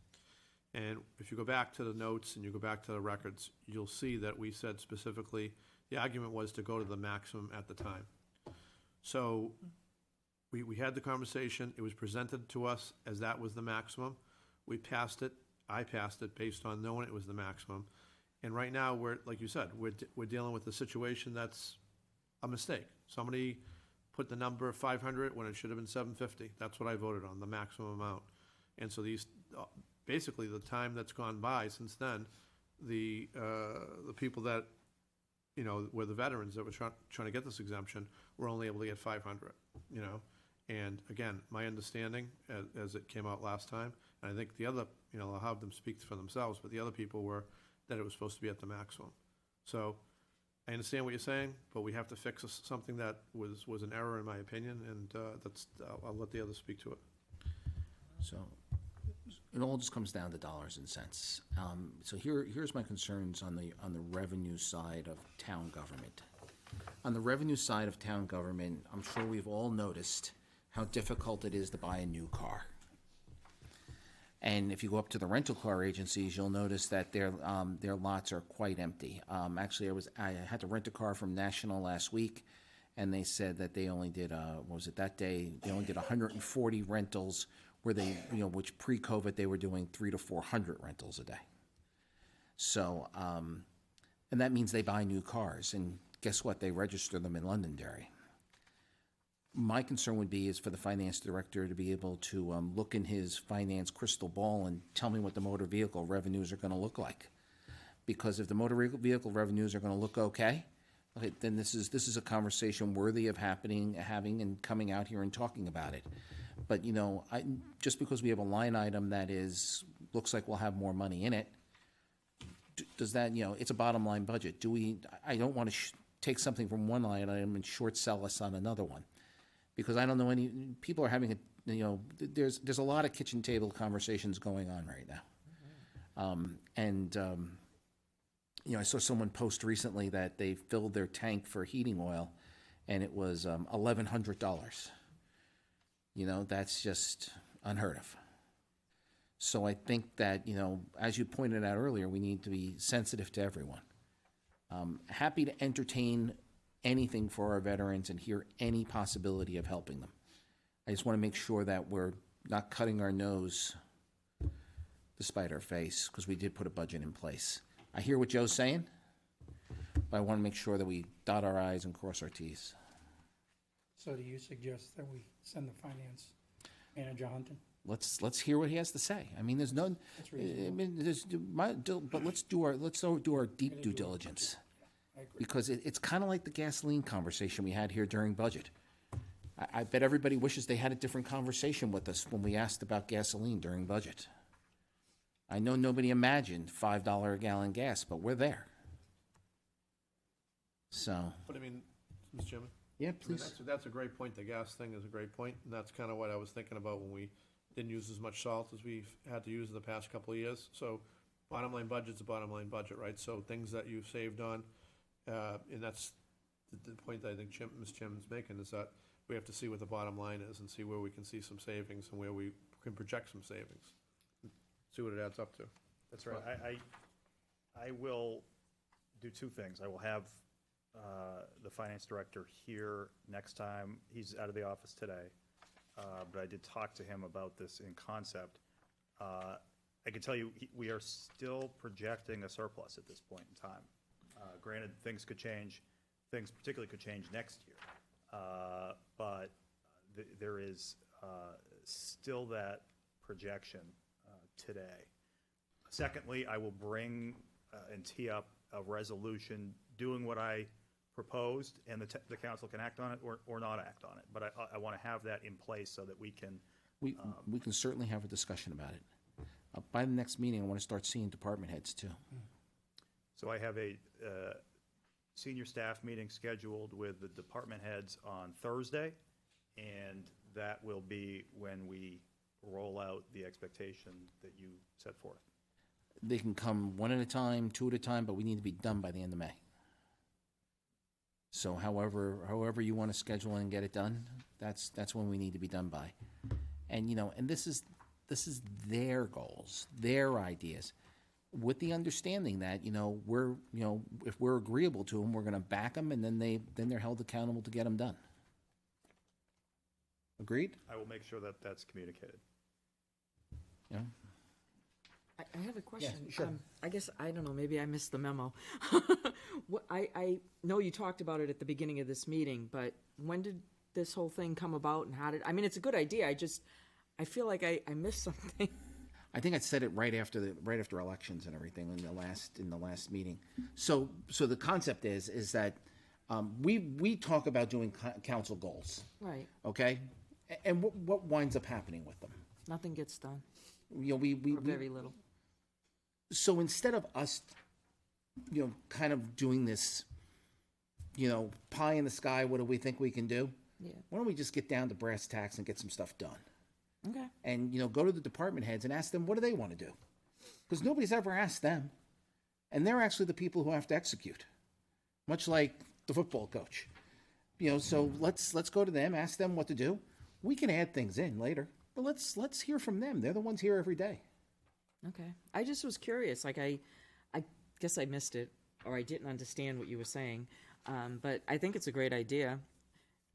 And if you go back to the notes and you go back to the records, you'll see that we said specifically, the argument was to go to the maximum at the time. So we had the conversation, it was presented to us as that was the maximum. We passed it, I passed it based on knowing it was the maximum. And right now, like you said, we're dealing with a situation that's a mistake. Somebody put the number of 500 when it should have been 750. That's what I voted on, the maximum amount. And so these, basically the time that's gone by since then, the people that, were the veterans that were trying to get this exemption were only able to get 500, And again, my understanding, as it came out last time, and I think the other, I'll have them speak for themselves, but the other people were that it was supposed to be at the maximum. So I understand what you're saying, but we have to fix something that was an error in my opinion, and I'll let the others speak to it. So it all just comes down to dollars and cents. So here's my concerns on the revenue side of town government. On the revenue side of town government, I'm sure we've all noticed how difficult it is to buy a new car. And if you go up to the rental car agencies, you'll notice that their lots are quite empty. Actually, I had to rent a car from National last week, and they said that they only did that day? They only did 140 rentals, where they, which pre-COVID they were doing 300 to 400 rentals a day. So, and that means they buy new cars, and guess what? They register them in Londonderry. My concern would be is for the finance director to be able to look in his finance crystal ball and tell me what the motor vehicle revenues are going to look like. Because if the motor vehicle revenues are going to look okay, then this is a conversation worthy of having and coming out here and talking about it. But just because we have a line item that looks like we'll have more money in it, does that it's a bottom line budget? I don't want to take something from one line item and short sell us on another one. Because I don't know people are having there's a lot of kitchen table conversations going on right now. I saw someone post recently that they filled their tank for heating oil, and it was $1,100. That's just unheard of. So I think that, as you pointed out earlier, we need to be sensitive to everyone. Happy to entertain anything for our veterans and hear any possibility of helping them. I just want to make sure that we're not cutting our nose despite our face, because we did put a budget in place. I hear what Joe's saying, but I want to make sure that we dot our I's and cross our T's. So do you suggest that we send the finance manager hunting? Let's hear what he has to say. I mean, there's no, That's I reasonable. mean, but let's do our deep due diligence. I agree. Because it's kind of like the gasoline conversation we had here during budget. I bet everybody wishes they had a different conversation with us when we asked about gasoline during budget. I know nobody imagined $5 a gallon gas, but we're there. So, But I mean, Mr. Chairman? yeah, I mean, please. that's a great point. The gas thing is a great point, and that's kind of what I was thinking about when we didn't use as much salt as we've had to use in the past couple of years. So bottom line budget's a bottom line budget, right? So things that you've saved on, and that's the point that I think Ms. Chairman's making, is that we have to see what the bottom line is and see where we can see some savings and where we can project some savings. See what it adds up to. That's right. I will do two things. I will have the finance director here next time. He's out of the office today, but I did talk to him about this in concept. I can tell you, we are still projecting a surplus at this point in time. Granted, things could change. Things particularly could change next year. But there is still that projection today. Secondly, I will bring and tee up a resolution doing what I proposed, and the council can act on it or not act on it. But I want to have that in place so that we can. We can certainly have a discussion about it. By the next meeting, I want to start seeing department heads too. So I have a senior staff meeting scheduled with the department heads on Thursday, and that will be when we roll out the expectation that you set forth. They can come one at a time, two at a time, but we need to be done by the end of May. So however you want to schedule and get it done, that's when we need to be done by. And and this is their goals, their ideas, with the understanding that we're if we're agreeable to them, we're going to back them, and then they're held accountable to get them done. Agreed? I will make sure that that's communicated. Yeah. I have a question. sure. I guess, I don't know, maybe I missed the memo. I know you talked about it at the beginning of this meeting, but when did this whole thing come about, and how did, I mean, it's a good idea, I feel like I missed something. I think I said it right after elections and everything in the last meeting. So the concept is that we talk about doing council goals, Right. okay? And what winds up happening with them? Nothing gets done, We or very little. So instead of us, kind of doing this, pie in the sky, what do we think we can do? Yeah. Why don't we just get down to brass tacks and get some stuff done? Okay. And, go to the department heads and ask them, what do they want to do? Because nobody's ever asked them. And they're actually the people who have to execute, much like the football coach. So let's go to them, ask them what to do. We can add things in later, but let's hear from them. They're the ones here every day. Okay. I just was curious, like I guess I missed it, or I didn't understand what you were saying, but I think it's a great idea.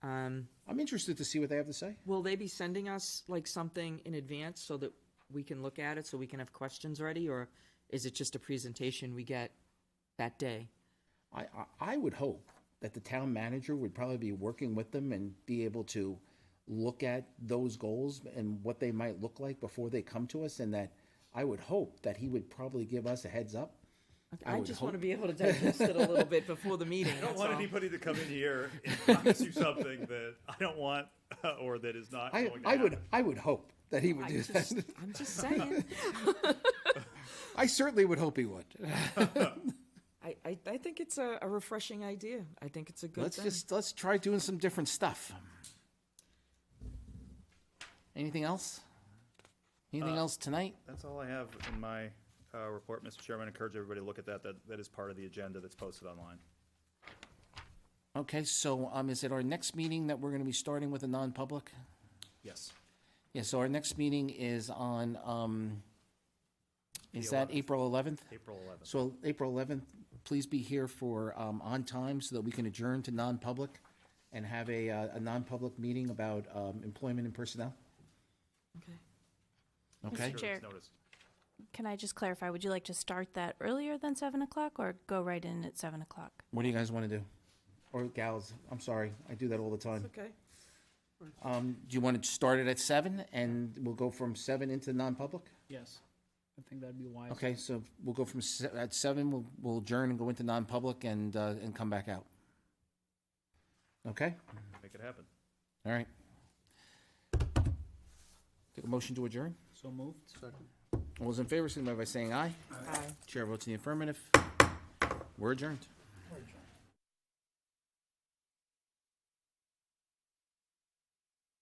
I'm interested to see what they have to say. Will they be sending us like something in advance so that we can look at it, so we can have questions ready, or is it just a presentation we get that day? I would hope that the town manager would probably be working with them and be able to look at those goals and what they might look like before they come to us, and that I would hope that he would probably give us a heads up. I just want to be able to digest it a little bit before the meeting. I don't that's want all. anybody to come in here and promise you something that I don't want or that is not going to happen. I would hope that he would do that. I'm just saying. I certainly would hope he would. I think it's a refreshing idea. I think it's a good thing. Let's try doing some different stuff. Anything else? Anything else tonight? That's all I have in my report, Mr. Chairman. I encourage everybody to look at that. That is part of the agenda that's posted online. Okay, so, is it our next meeting that we're gonna be starting with a non-public? Yes. Yeah, so our next meeting is on, is that 11th. April 11th? April 11th. So April 11th, please be here for, on time so that we can adjourn to non-public and have a non-public meeting about, employment and personnel. Okay. Okay? Mr. Chair, It's noticed. can I just clarify, would you like to start that earlier than 7 o'clock or go right in at 7 o'clock? What do you guys want to do? Or gals, I'm sorry, I do that all the time. Okay. Do you want to start it at 7 and we'll go from 7 into non-public? Yes, I think that'd be wise. Okay, so we'll go from, at 7, we'll adjourn and go into non-public and come back out. Okay? Make it happen. All right. Take a motion to adjourn? So moved. All those in favor, signify by saying aye. Aye. Chair votes in the affirmative. We're adjourned.